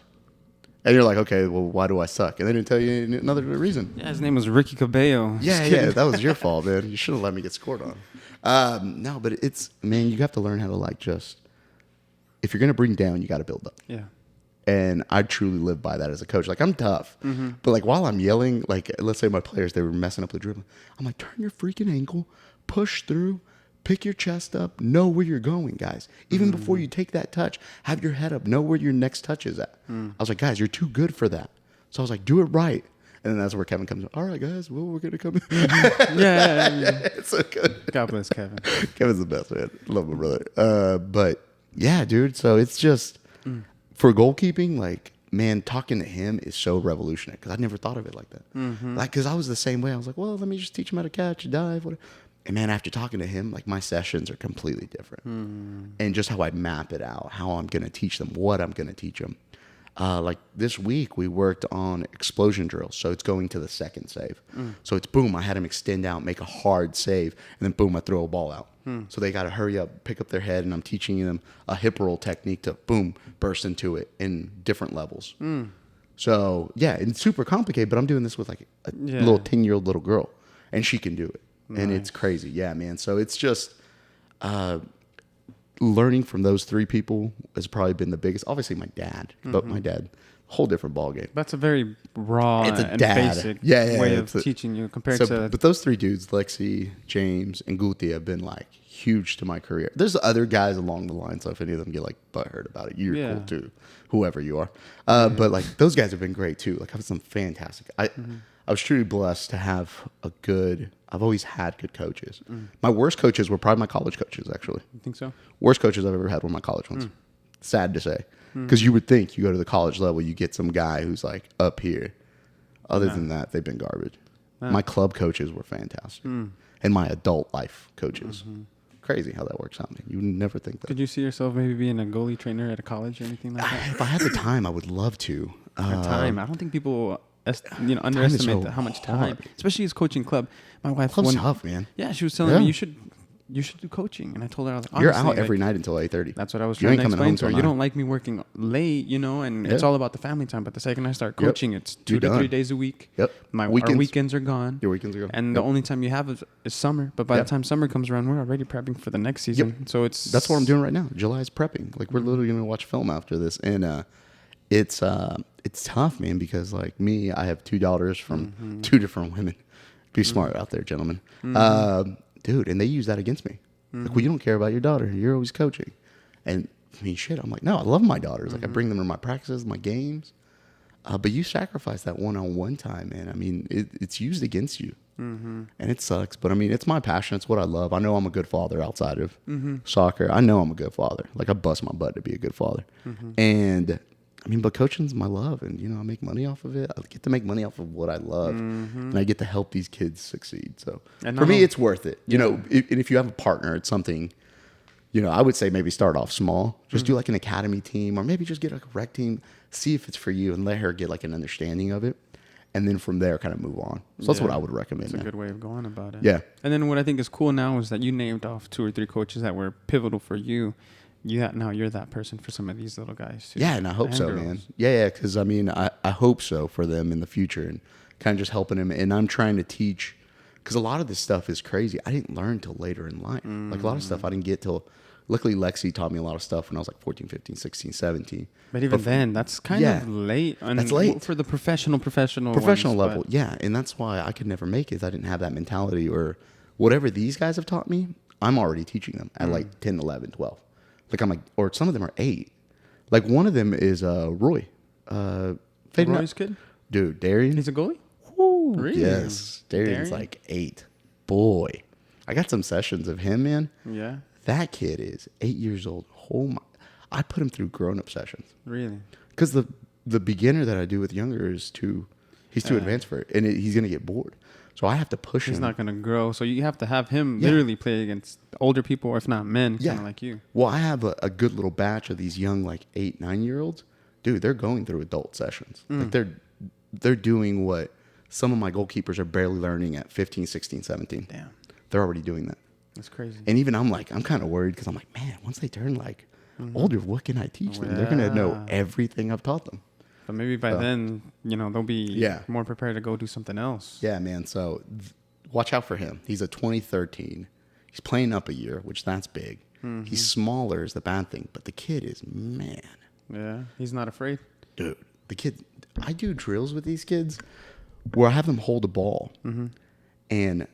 Speaker 1: And you're like, okay, well, why do I suck? And they didn't tell you another reason.
Speaker 2: Yeah, his name was Ricky Cabello.
Speaker 1: Yeah, that was your fault, man. You should have let me get scored on. No, but man, you have to learn how to like if you're going to bring down, you got to build up.
Speaker 2: Yeah.
Speaker 1: And I truly live by that as a coach. Like, I'm tough. But like while I'm yelling, like let's say my players, they were messing up the dribbling. I'm like, turn your freaking ankle, push through. Pick your chest up. Know where you're going, guys. Even before you take that touch, have your head up. Know where your next touch is at. I was like, guys, you're too good for that. So I was like, do it right. And then that's where Kevin comes in. All right, guys, well, we're going to come in.
Speaker 2: Yeah.
Speaker 1: It's so good.
Speaker 2: God bless Kevin.
Speaker 1: Kevin's the best, man. Love my brother. But yeah, dude. So it's just for goalkeeping, like, man, talking to him is so revolutionary because I never thought of it like that. Like, because I was the same way. I was like, well, let me just teach him how to catch, dive, whatever. And man, after talking to him, like my sessions are completely different. And just how I map it out, how I'm going to teach them, what I'm going to teach them. Like this week, we worked on explosion drills. So it's going to the second save. So it's boom, I had him extend out, make a hard save, and then boom, I throw a ball out. So they got to hurry up, pick up their head, and I'm teaching them a hip roll technique to boom, burst into it in different levels. So yeah, it's super complicated, but I'm doing this with like a little 10-year-old little girl, and she can do it. Nice. And it's crazy. Yeah, man. So it's just, learning from those three people has probably been the biggest. Obviously, my dad, but my dad, whole different ballgame.
Speaker 2: That's a very raw
Speaker 1: It's a
Speaker 2: and
Speaker 1: dad.
Speaker 2: basic
Speaker 1: Yeah,
Speaker 2: way of teaching you compared to.
Speaker 1: But those three dudes, Lexi, James, and Guti, have been like huge to my career. There's other guys along the line, so if any of them get like butthurt about it, you're cool too, whoever you are. But like those guys have been great too. Like I've had some fantastic. I was truly blessed to have I've always had good coaches. My worst coaches were probably my college coaches, actually.
Speaker 2: You think so?
Speaker 1: Worst coaches I've ever had were my college ones. Sad to say. Because you would think you go to the college level, you get some guy who's like up here. Other than that, they've been garbage. My club coaches were fantastic. And my adult life coaches. Crazy how that works out. Man. You would never think that.
Speaker 2: Could you see yourself maybe being a goalie trainer at a college or anything like that?
Speaker 1: If I had the time, I would love to.
Speaker 2: Time. I don't think people underestimate how much time, especially as coaching club. My wife,
Speaker 1: Club's tough, man.
Speaker 2: Yeah, she was telling me you should do coaching, and I told her, I was like,
Speaker 1: you're out every night until 8:30.
Speaker 2: That's what I was trying to explain to her. You don't like me working late, and it's all about the family time. But the second I start coaching, it's 2 to 3 days a week.
Speaker 1: Yep.
Speaker 2: Our weekends are gone.
Speaker 1: Your weekends are gone.
Speaker 2: And the only time you have is summer. But by the time summer comes around, we're already prepping for the next season. So that's
Speaker 1: what I'm doing right now. July is prepping. Like we're literally gonna watch film after this, and it's tough, man. Because like me, I have 2 daughters from 2 different women. Be smart out there, gentlemen. Dude, and they use that against me. Like, well, you don't care about your daughter. You're always coaching. And I mean, shit. I'm like, no, I love my daughters. Like I bring them to my practices, my games. But you sacrifice that one-on-one time, man. I mean, it's used against you. And it sucks. But I mean, it's my passion. It's what I love. I know I'm a good father outside of soccer. I know I'm a good father. Like I bust my butt to be a good father. And I mean, but coaching's my love, and I make money off of it. I get to make money off of what I love, and I get to help these kids succeed. So for me, it's worth it. And if you have a partner, it's something. I would say maybe start off small. Just do like an academy team, or maybe just get like a rec team. See if it's for you, and let her get like an understanding of it, and then from there, kind of move on. So that's what I would recommend.
Speaker 2: It's a good way of going about it.
Speaker 1: Yeah.
Speaker 2: And then what I think is cool now is that you named off 2 or 3 coaches that were pivotal for you. Now you're that person for some of these little guys too.
Speaker 1: Yeah, and I hope so, man. Yeah, because I mean, I hope so for them in the future, and kind of just helping them. And I'm trying to teach, because a lot of this stuff is crazy. I didn't learn till later in life. Like a lot of stuff I didn't get till, luckily Lexi taught me a lot of stuff when I was like 14, 15, 16, 17.
Speaker 2: But even then, that's kind of late.
Speaker 1: That's late.
Speaker 2: For the professional
Speaker 1: level, yeah. And that's why I could never make it. I didn't have that mentality, or whatever these guys have taught me, I'm already teaching them at like 10, 11, 12. Like I'm like, or some of them are 8. Like one of them is Roy.
Speaker 2: Roy's kid?
Speaker 1: Dude, Darian.
Speaker 2: He's a goalie?
Speaker 1: Woo,
Speaker 2: Really?
Speaker 1: yes. Darian's like 8. Boy. I got some sessions of him, man.
Speaker 2: Yeah.
Speaker 1: That kid is 8 years old. Oh my. I put him through grown-up sessions.
Speaker 2: Really?
Speaker 1: Because the beginner that I do with younger he's too advanced for it. And he's going to get bored. So I have to push him.
Speaker 2: He's not going to grow. So you have to have him literally play against older people, or if not men, kind of like you.
Speaker 1: Well, I have a good little batch of these young, like 8, 9-year-olds. Dude, they're going through adult sessions. Like they're doing what some of my goalkeepers are barely learning at 15, 16, 17.
Speaker 2: Damn.
Speaker 1: They're already doing that.
Speaker 2: That's crazy.
Speaker 1: And even I'm kind of worried, because I'm like, man, once they turn like older, what can I teach them? They're going to know everything I've taught them.
Speaker 2: But maybe by then, they'll be more prepared to go do something else.
Speaker 1: Yeah, man. So watch out for him. He's a 2013. He's playing up a year, which that's big. He's smaller is the bad thing, but the kid is, man.
Speaker 2: Yeah, he's not afraid.
Speaker 1: Dude, the kid, I do drills with these kids where I have them hold a ball, and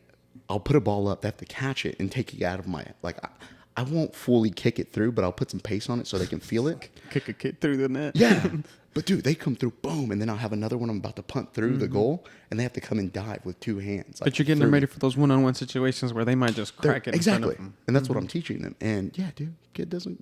Speaker 1: I'll put a ball up. They have to catch it and take it out of my, like, I won't fully kick it through, but I'll put some pace on it so they can feel it.
Speaker 2: Kick a kid through the net.
Speaker 1: Yeah. But, dude, they come through, boom, and then I'll have another one I'm about to punt through the goal, and they have to come and dive with 2 hands.
Speaker 2: But you're getting them ready for those one-on-one situations where they might just crack it
Speaker 1: exactly.
Speaker 2: in front of them.
Speaker 1: And that's what I'm teaching them. And, yeah, dude,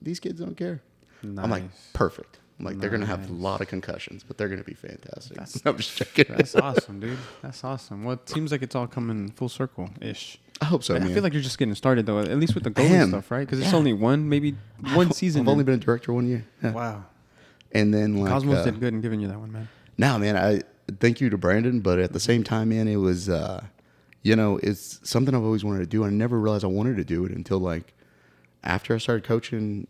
Speaker 1: these kids don't care.
Speaker 2: Nice.
Speaker 1: I'm like, perfect. I'm like, they're going to have a lot of concussions, but they're going to be fantastic. I'm just checking.
Speaker 2: That's awesome, dude. That's awesome. Well, it seems like it's all coming full circle-ish.
Speaker 1: I hope so, man.
Speaker 2: I feel like you're just getting started, though, at least with the goalie stuff, right? Because it's only one season.
Speaker 1: I've only been a director 1 year. Yeah.
Speaker 2: Wow.
Speaker 1: And then, like,
Speaker 2: Cosmos did good in giving you that one, man.
Speaker 1: No, man, I thank you to Brandon, but at the same time, man, it was, it's something I've always wanted to do. I never realized I wanted to do it until, like, after I started coaching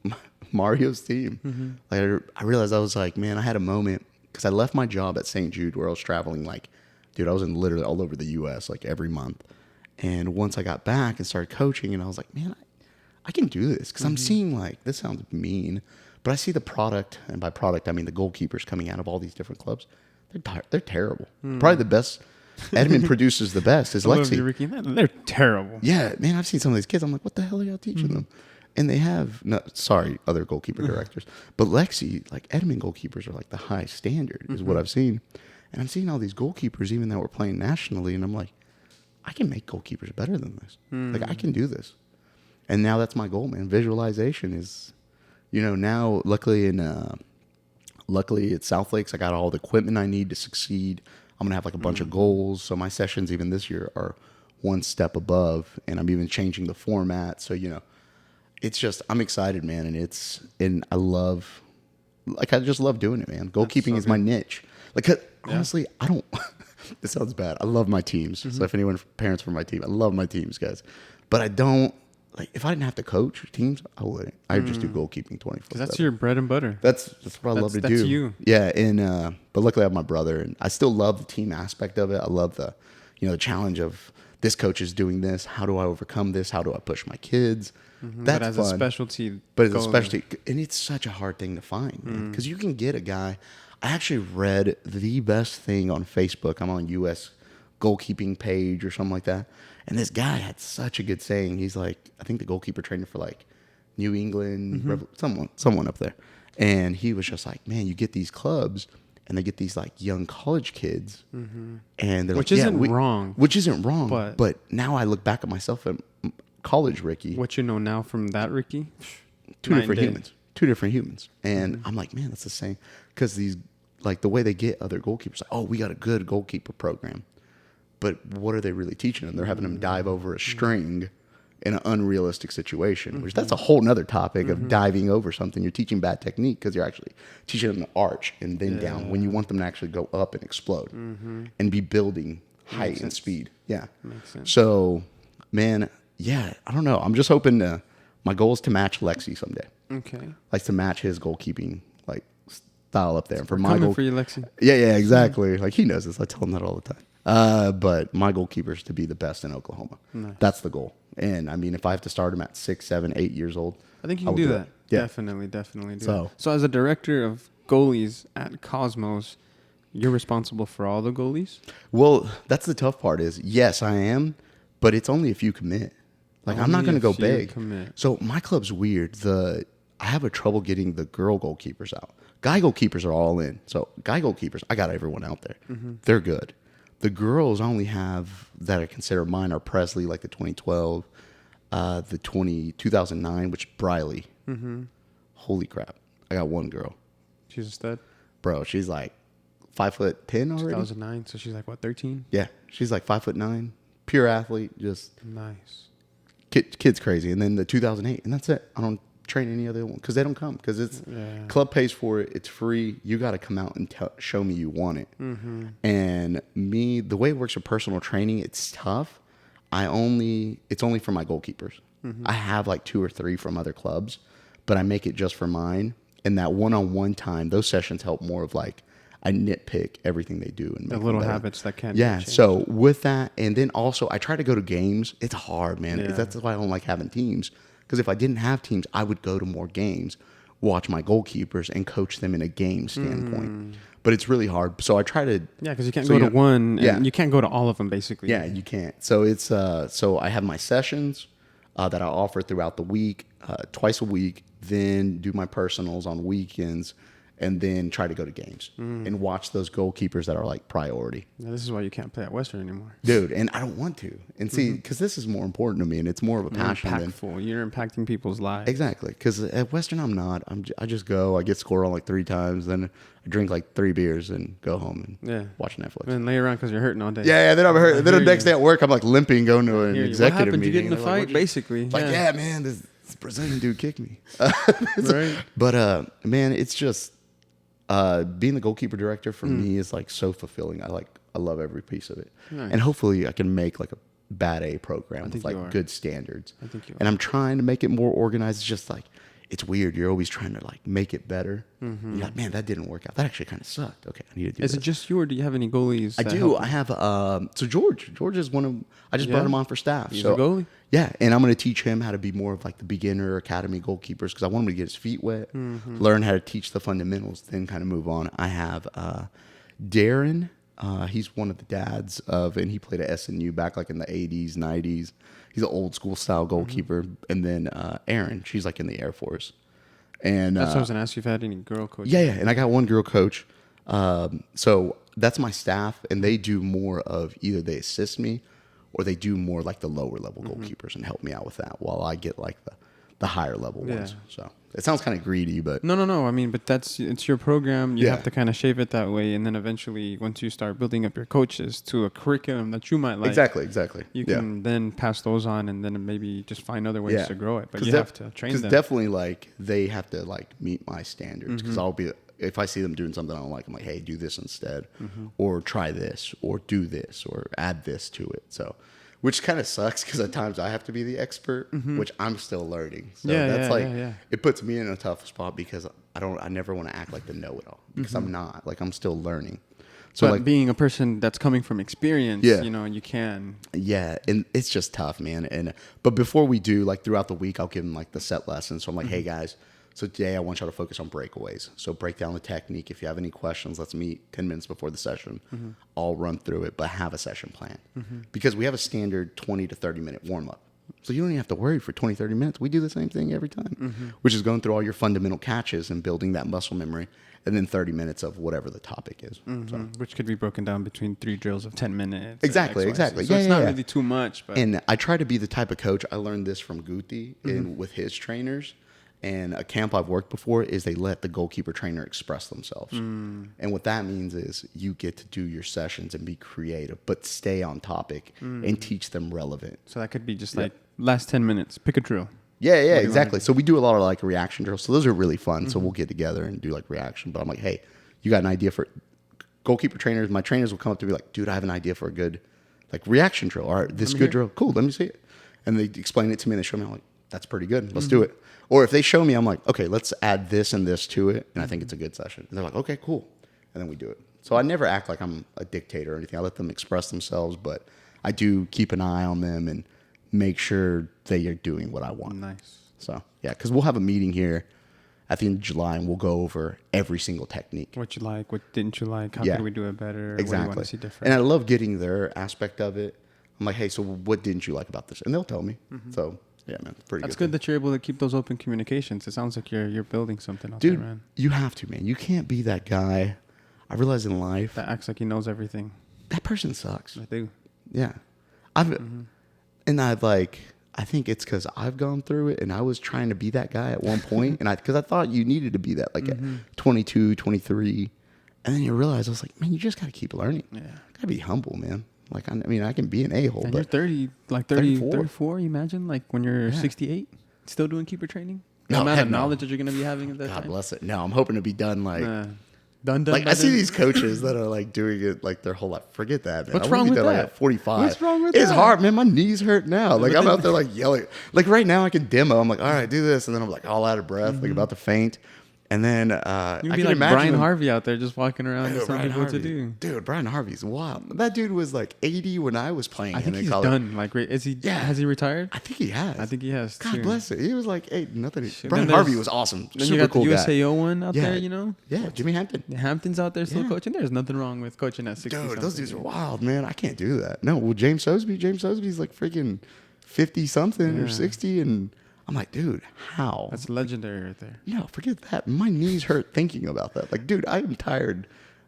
Speaker 1: Mario's team. Like, I realized I was like, man, I had a moment, because I left my job at St. Jude where I was traveling, like, dude, I was in literally all over the U.S., like, every month. And once I got back and started coaching, and I was like, man, I can do this because I'm seeing like, this sounds mean, but I see the product, and by product I mean the goalkeepers coming out of all these different clubs. They're terrible. Probably the best. Edmond produces the best. Is Lexi?
Speaker 2: Ricky. They're terrible.
Speaker 1: Yeah, man, I've seen some of these kids. I'm like, what the hell are y'all teaching them? And they have, no, sorry, other goalkeeper directors, but Lexi, like Edmond goalkeepers are like the high standard is what I've seen. And I'm seeing all these goalkeepers, even though we're playing nationally, and I'm like, I can make goalkeepers better than this. Like, I can do this. And now that's my goal, man. Visualization is, now luckily at South Lakes, I got all the equipment I need to succeed. I'm going to have like a bunch of goals. So my sessions even this year are one step above, and I'm even changing the format. So, it's just, I'm excited, man. And I just love doing it, man. Goalkeeping is my niche. Like, honestly, I don't, this sounds bad. I love my teams. So if anyone, parents for my team, I love my teams, guys. But I don't, like, if I didn't have to coach teams, I wouldn't. I'd just do goalkeeping 24/7.
Speaker 2: Because that's your bread and butter.
Speaker 1: That's what I love to do.
Speaker 2: That's you.
Speaker 1: Yeah, and but luckily I have my brother, and I still love the team aspect of it. I love the, the challenge of this coach is doing this. How do I overcome this? How do I push my kids? That's
Speaker 2: but as
Speaker 1: fun.
Speaker 2: a specialty.
Speaker 1: But as a specialty, and it's such a hard thing to find, because you can get a guy. I actually read the best thing on Facebook. I'm on U.S. goalkeeping page or something like that. And this guy had such a good saying. He's like, I think the goalkeeper trainer for like New England, someone up there. And he was just like, man, you get these clubs and they get these like young college kids. And they're
Speaker 2: Which
Speaker 1: like,
Speaker 2: isn't wrong.
Speaker 1: Which isn't wrong. But now I look back at myself at college Ricky.
Speaker 2: What you know now from that Ricky?
Speaker 1: Two different humans. And I'm like, man, that's the same. Because these, like the way they get other goalkeepers, like, oh, we got a good goalkeeper program. But what are they really teaching them? They're having them dive over a string in an unrealistic situation, which that's a whole nother topic of diving over something. You're teaching bad technique because you're actually teaching them to arch and then down when you want them to actually go up and explode and be building height and speed. Yeah.
Speaker 2: Makes sense.
Speaker 1: So, man, yeah, I don't know. I'm just hoping my goal is to match Lexi someday.
Speaker 2: Okay.
Speaker 1: Like to match his goalkeeping like style up there. For my goal,
Speaker 2: for you, Lexi.
Speaker 1: Yeah, exactly. Like he knows this. I tell him that all the time. But my goalkeeper is to be the best in Oklahoma. Nice. That's the goal. And I mean, if I have to start him at 6, 7, 8 years old,
Speaker 2: I think you can do that.
Speaker 1: Yeah.
Speaker 2: Definitely do that. So as a director of goalies at Cosmos, you're responsible for all the goalies?
Speaker 1: Well, that's the tough part is, yes, I am, but it's only if you commit. Like, I'm not going to go big.
Speaker 2: Commit.
Speaker 1: So my club's weird. I have a trouble getting the girl goalkeepers out. Guy goalkeepers are all in. So guy goalkeepers, I got everyone out there. They're good. The girls I only have that I consider mine are Presley, like the 2012, the 2009, which Briley. Holy crap. I got one girl.
Speaker 2: She's a stud?
Speaker 1: Bro, she's like 5'10" already.
Speaker 2: 2009, so she's like, what, 13?
Speaker 1: Yeah, she's like 5'9", pure athlete, just
Speaker 2: nice.
Speaker 1: Kid's crazy. And then the 2008, and that's it. I don't train any other one because they don't come because it's club pays for it. It's free. You got to come out and show me you want it. And me, the way it works with personal training, it's tough. It's only for my goalkeepers. I have like 2 or 3 from other clubs, but I make it just for mine. And that one-on-one time, those sessions help more of like I nitpick everything they do and make
Speaker 2: the little
Speaker 1: them
Speaker 2: habits that can
Speaker 1: change. So with that, and then also I try to go to games. It's hard, man. That's why I don't like having teams. Because if I didn't have teams, I would go to more games, watch my goalkeepers, and coach them in a game standpoint. But it's really hard. So I try to...
Speaker 2: Yeah, because you can't go to one, and you can't go to all of them, basically.
Speaker 1: Yeah, you can't. So it's so I have my sessions that I offer throughout the week, twice a week, then do my personals on weekends, and then try to go to games and watch those goalkeepers that are like priority.
Speaker 2: Now, this is why you can't play at Western anymore.
Speaker 1: Dude, and I don't want to. And see, because this is more important to me, and it's more of a passion.
Speaker 2: You're impacting people's lives.
Speaker 1: Exactly. Because at Western, I'm not. I just go. I get scored on like 3 times, then I drink like 3 beers and go home and watch Netflix.
Speaker 2: And lay around because you're hurting all day.
Speaker 1: Yeah, then I'm hurt. And then the next day at work, I'm like limping, going to an executive meeting.
Speaker 2: Did you get in a fight?
Speaker 1: Like,
Speaker 2: basically.
Speaker 1: Like, yeah, man, this Brazilian dude kicked me.
Speaker 2: Right.
Speaker 1: But, man, it's just... being the goalkeeper director for me is like so fulfilling. I love every piece of it. Nice. And hopefully I can make like a bad A program with like good standards.
Speaker 2: I think you are.
Speaker 1: And I'm trying to make it more organized. It's just like, it's weird. You're always trying to like make it better. You're like, man, that didn't work out. That actually kind of sucked. Okay, I need to do
Speaker 2: Is
Speaker 1: this.
Speaker 2: it just you, or do you have any goalies?
Speaker 1: I do. I have so George is one of. I just brought him on for staff.
Speaker 2: He's
Speaker 1: so
Speaker 2: a goalie.
Speaker 1: Yeah, and I'm going to teach him how to be more of like the beginner academy goalkeepers because I want him to get his feet wet, learn how to teach the fundamentals, then kind of move on. I have Darren. He's one of the dads of, and he played at SNU back like in the 80s, 90s. He's an old school style goalkeeper. And then Erin, she's like in the Air Force. And
Speaker 2: That's what I was going to ask you if you had any girl coaches.
Speaker 1: Yeah, and I got one girl coach. So that's my staff, and they do more of either they assist me or they do more like the lower level goalkeepers and help me out with that while I get like the higher level ones. So it sounds kind of greedy, but
Speaker 2: No. I mean, but it's your program. You
Speaker 1: Yeah.
Speaker 2: have to kind of shape it that way, and then eventually, once you start building up your coaches to a curriculum that you might like,
Speaker 1: exactly.
Speaker 2: you can then pass those on, and then maybe just find other ways to grow it. But you have to train them.
Speaker 1: Because definitely, like they have to like meet my standards. Because I'll be, if I see them doing something I don't like, I'm like, hey, do this instead, or try this, or do this, or add this to it. So, which kind of sucks because at times I have to be the expert, which I'm still learning. So it puts me in a tough spot because I never want to act like the know-it-all because I'm not. Like I'm still learning. So
Speaker 2: but
Speaker 1: like
Speaker 2: being a person that's coming from experience, you know, you can.
Speaker 1: Yeah, and it's just tough, man. But before we do, like throughout the week, I'll give them like the set lessons. So I'm like, hey guys, so today I want y'all to focus on breakaways. So break down the technique. If you have any questions, let's meet 10 minutes before the session. I'll run through it, but have a session plan. Because we have a standard 20 to 30 minute warm up. So you don't even have to worry for 20, 30 minutes. We do the same thing every time, which is going through all your fundamental catches and building that muscle memory. And then 30 minutes of whatever the topic is. So.
Speaker 2: Which could be broken down between 3 drills of 10 minutes.
Speaker 1: Exactly.
Speaker 2: So it's not really too much. But.
Speaker 1: And I try to be the type of coach. I learned this from Guti and with his trainers. And a camp I've worked before is they let the goalkeeper trainer express themselves. And what that means is you get to do your sessions and be creative, but stay on topic and teach them relevant.
Speaker 2: So that could be just like last 10 minutes, pick a drill.
Speaker 1: Yeah, exactly. So we do a lot of like reaction drills. So those are really fun. So we'll get together and do like reaction. But I'm like, hey, you got an idea for goalkeeper trainers? My trainers will come up to me like, dude, I have an idea for a good like reaction drill. All right, this good drill. Cool, let me see it. And they explain it to me and they show me. I'm like, that's pretty good. Let's do it. Or if they show me, I'm like, okay, let's add this and this to it. And I think it's a good session. And they're like, okay, cool. And then we do it. So I never act like I'm a dictator or anything. I let them express themselves, but I do keep an eye on them and make sure they are doing what I want.
Speaker 2: Nice.
Speaker 1: So, yeah, because we'll have a meeting here at the end of July and we'll go over every single technique.
Speaker 2: What you like, what didn't you like, how could we do it better,
Speaker 1: exactly.
Speaker 2: What do you want to see different.
Speaker 1: And I love getting their aspect of it. I'm like, hey, so what didn't you like about this? And they'll tell me. So, yeah, man, it's pretty good.
Speaker 2: That's good that you're able to keep those open communications. It sounds like you're building something out
Speaker 1: Dude,
Speaker 2: there, man.
Speaker 1: You have to, man. You can't be that guy. I realize in life.
Speaker 2: That acts like he knows everything.
Speaker 1: That person sucks.
Speaker 2: I do.
Speaker 1: Yeah. And I think it's because I've gone through it and I was trying to be that guy at one point. And because I thought you needed to be that, like at 22, 23. And then you realize, I was like, man, you just got to keep learning. Yeah. Got to be humble, man. Like, I mean, I can be an a-hole.
Speaker 2: And
Speaker 1: but
Speaker 2: you're 30, like 34, you imagine? Like when you're 68, still doing keeper training? The amount of knowledge that you're going to be having at that time?
Speaker 1: God bless it. No, I'm hoping to be done like...
Speaker 2: Done.
Speaker 1: Like I see these coaches that are like doing it like their whole life. Forget that, man.
Speaker 2: What's wrong with that?
Speaker 1: Like at 45.
Speaker 2: What's wrong with that?
Speaker 1: It's hard, man. My knees hurt now. Like I'm out there like yelling. Like right now I can demo. I'm like, all right, do this, and then I'm like all out of breath, like about to faint. And then
Speaker 2: you'd be like Brian Harvey out there just walking around and telling people what to do.
Speaker 1: Dude, Brian Harvey's wild. That dude was like 80 when I was playing.
Speaker 2: I think he's done. Like, is he? Yeah. Has he retired?
Speaker 1: I think he has.
Speaker 2: I think he has.
Speaker 1: God bless it. He was like, hey, nothing.
Speaker 2: Shit.
Speaker 1: Brian Harvey was awesome.
Speaker 2: Then
Speaker 1: super
Speaker 2: you got
Speaker 1: cool
Speaker 2: the
Speaker 1: guy.
Speaker 2: USAO one out there, you know?
Speaker 1: Yeah, Jimmy Hampton.
Speaker 2: Hampton's out there still coaching. There's nothing wrong with coaching at 60.
Speaker 1: Dude, those dudes are wild, man. I can't do that. No, well, James Sosby's like freaking 50 something or 60, and I'm like, dude, how?
Speaker 2: That's legendary right there.
Speaker 1: No, forget that. My knees hurt thinking about that. Like, dude, I am tired.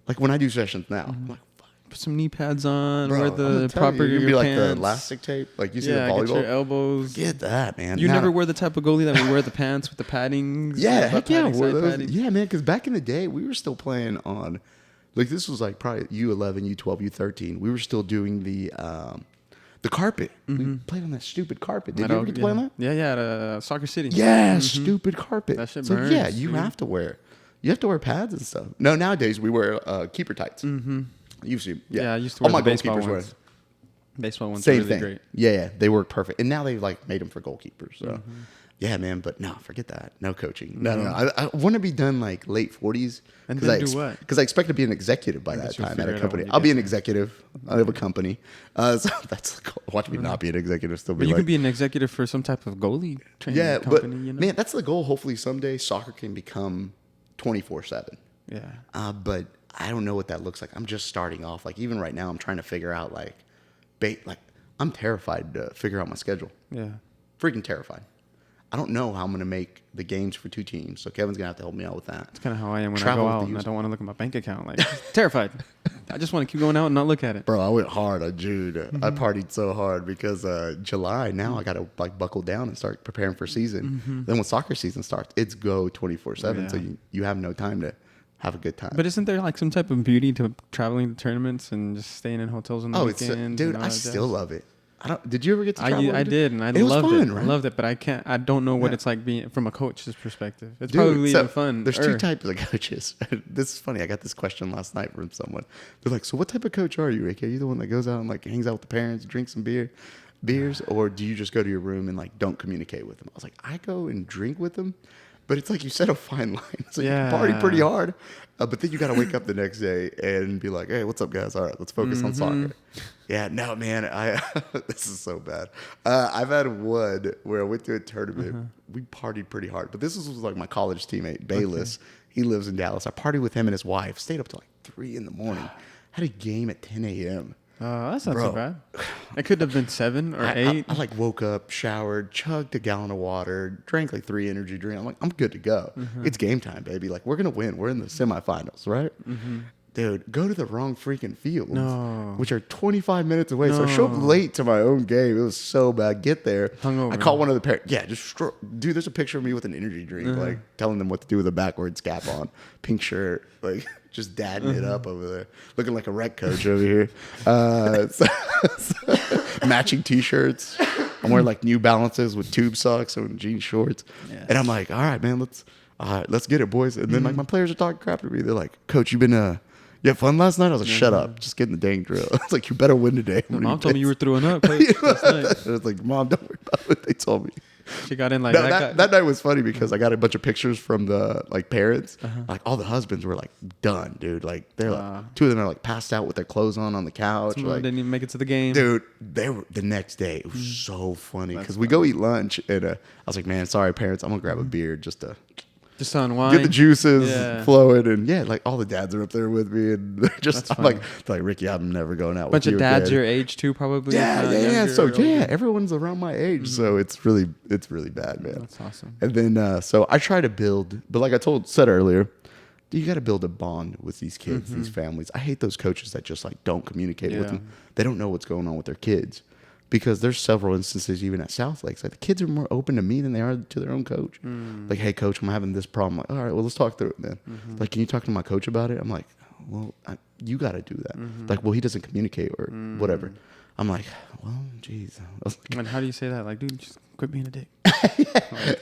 Speaker 1: Like when I do sessions now, I'm like, fuck.
Speaker 2: Put some knee pads on.
Speaker 1: Bro,
Speaker 2: wear the proper
Speaker 1: you
Speaker 2: your
Speaker 1: be like
Speaker 2: pants.
Speaker 1: the elastic tape. Like you see the volleyball.
Speaker 2: Get your elbows.
Speaker 1: Get that, man.
Speaker 2: You never wear the type of goalie that we wear the pants with the padding.
Speaker 1: Yeah, heck yeah. Yeah, man, because back in the day, we were still playing on, like this was like probably U11, U12, U13. We were still doing the carpet. We played on that stupid carpet. Did you ever get to play on that?
Speaker 2: Yeah, at Soccer City.
Speaker 1: Yeah, stupid carpet.
Speaker 2: That shit
Speaker 1: so
Speaker 2: burns,
Speaker 1: yeah, you have to wear. You have to wear pads and stuff. No, nowadays we wear keeper tights. Used to,
Speaker 2: I used to wear
Speaker 1: all my
Speaker 2: the baseball
Speaker 1: goalkeepers
Speaker 2: ones. Baseball ones
Speaker 1: same
Speaker 2: are really
Speaker 1: thing.
Speaker 2: great.
Speaker 1: Yeah, they work perfect. And now they've like made them for goalkeepers. So, Yeah, man, but no, forget that. No coaching. No. I want to be done like late 40s.
Speaker 2: And then do what?
Speaker 1: Because I expect to be an executive by that time at a company. I'll be an executive. I have a company. So that's the goal. Watch me not be an executive. Still be
Speaker 2: But you could be an executive for some type of goalie training company.
Speaker 1: But man, that's the goal. Hopefully someday soccer can become 24/7.
Speaker 2: Yeah.
Speaker 1: But I don't know what that looks like. I'm just starting off. Like even right now, I'm trying to figure out like I'm terrified to figure out my schedule.
Speaker 2: Yeah.
Speaker 1: Freaking terrified. I don't know how I'm going to make the games for 2 teams, so Kevin's going to have to help me out with that.
Speaker 2: It's kind of how I am when I go out and I don't want to look at my bank account. Like, terrified. I just want to keep going out and not look at it.
Speaker 1: Bro, I went hard on June. I partied so hard because July, now I got to like buckle down and start preparing for season. Then when soccer season starts, it's go 24/7, so you have no time to have a good time.
Speaker 2: But isn't there like some type of beauty to traveling to tournaments and just staying in hotels on the weekends?
Speaker 1: Dude, I still love it. Did you ever get to travel?
Speaker 2: I did, and I loved it. Right? I loved it, but I don't know what it's like being from a coach's perspective. It's probably even fun.
Speaker 1: There's 2 types of coaches. This is funny. I got this question last night from someone. They're like, "So what type of coach are you, Rick? Are you the one that goes out and like hangs out with the parents, drinks some beers, or do you just go to your room and like don't communicate with them?" I was like, "I go and drink with them." But it's like you set a fine line. So you can party pretty hard. But then you got to wake up the next day and be like, hey, what's up, guys? All right, let's focus on soccer. Yeah, no, man. This is so bad. I've had one where I went to a tournament. We partied pretty hard. But this was like my college teammate, Bayless. He lives in Dallas. I partied with him and his wife. Stayed up till like 3 in the morning. Had a game at 10 a.m.
Speaker 2: That's not so bad. It could have been 7 or 8.
Speaker 1: I like woke up, showered, chugged a gallon of water, drank like 3 energy drinks. I'm like, I'm good to go. It's game time, baby. Like we're gonna win. We're in the semifinals, right? Dude, go to the wrong freaking fields, which are 25 minutes away. So I showed up late to my own game. It was so bad. Get there.
Speaker 2: Hungover.
Speaker 1: I called one of the parents. Yeah, dude, there's a picture of me with an energy drink, like telling them what to do with a backwards cap on, pink shirt, like just dadding it up over there, looking like a rec coach over here. Matching T-shirts. I'm wearing like New Balances with tube socks and jean shorts. Yes. And I'm like, all right, man, let's get it, boys. And then like my players are talking crap to me. They're like, Coach, you had fun last night? I was like, shut up. Just get in the dang drill. It's like, you better win today.
Speaker 2: Mom told me you were throwing up, Coach, last night.
Speaker 1: I was like, Mom, don't worry about what they told me.
Speaker 2: She got in like
Speaker 1: that night was funny because I got a bunch of pictures from the like parents. Like all the husbands were like done, dude. Like they're like 2 of them are like passed out with their clothes on the couch.
Speaker 2: Some
Speaker 1: like,
Speaker 2: didn't even make it to the game.
Speaker 1: Dude, they were the next day. It was so funny because we go eat lunch and I was like, man, sorry parents, I'm gonna grab a beer just to
Speaker 2: unwind,
Speaker 1: get the juices flowing, and like all the dads are up there with me, and they're just I'm like Ricky, I'm never going out.
Speaker 2: Bunch
Speaker 1: with
Speaker 2: of dads your age too, probably.
Speaker 1: Yeah. So everyone's around my age, so it's really bad, man.
Speaker 2: That's awesome.
Speaker 1: And then so I try to build, but like I said earlier, you got to build a bond with these kids, these families. I hate those coaches that just like don't communicate with them. They don't know what's going on with their kids. Because there's several instances even at South Lakes, like the kids are more open to me than they are to their own coach. Like, hey, coach, I'm having this problem. Like, all right, well, let's talk through it, man. Like, can you talk to my coach about it? I'm like, well, you got to do that. Like, well, he doesn't communicate or whatever. I'm like, well, geez.
Speaker 2: And how do you say that? Like, dude, just quit being a dick.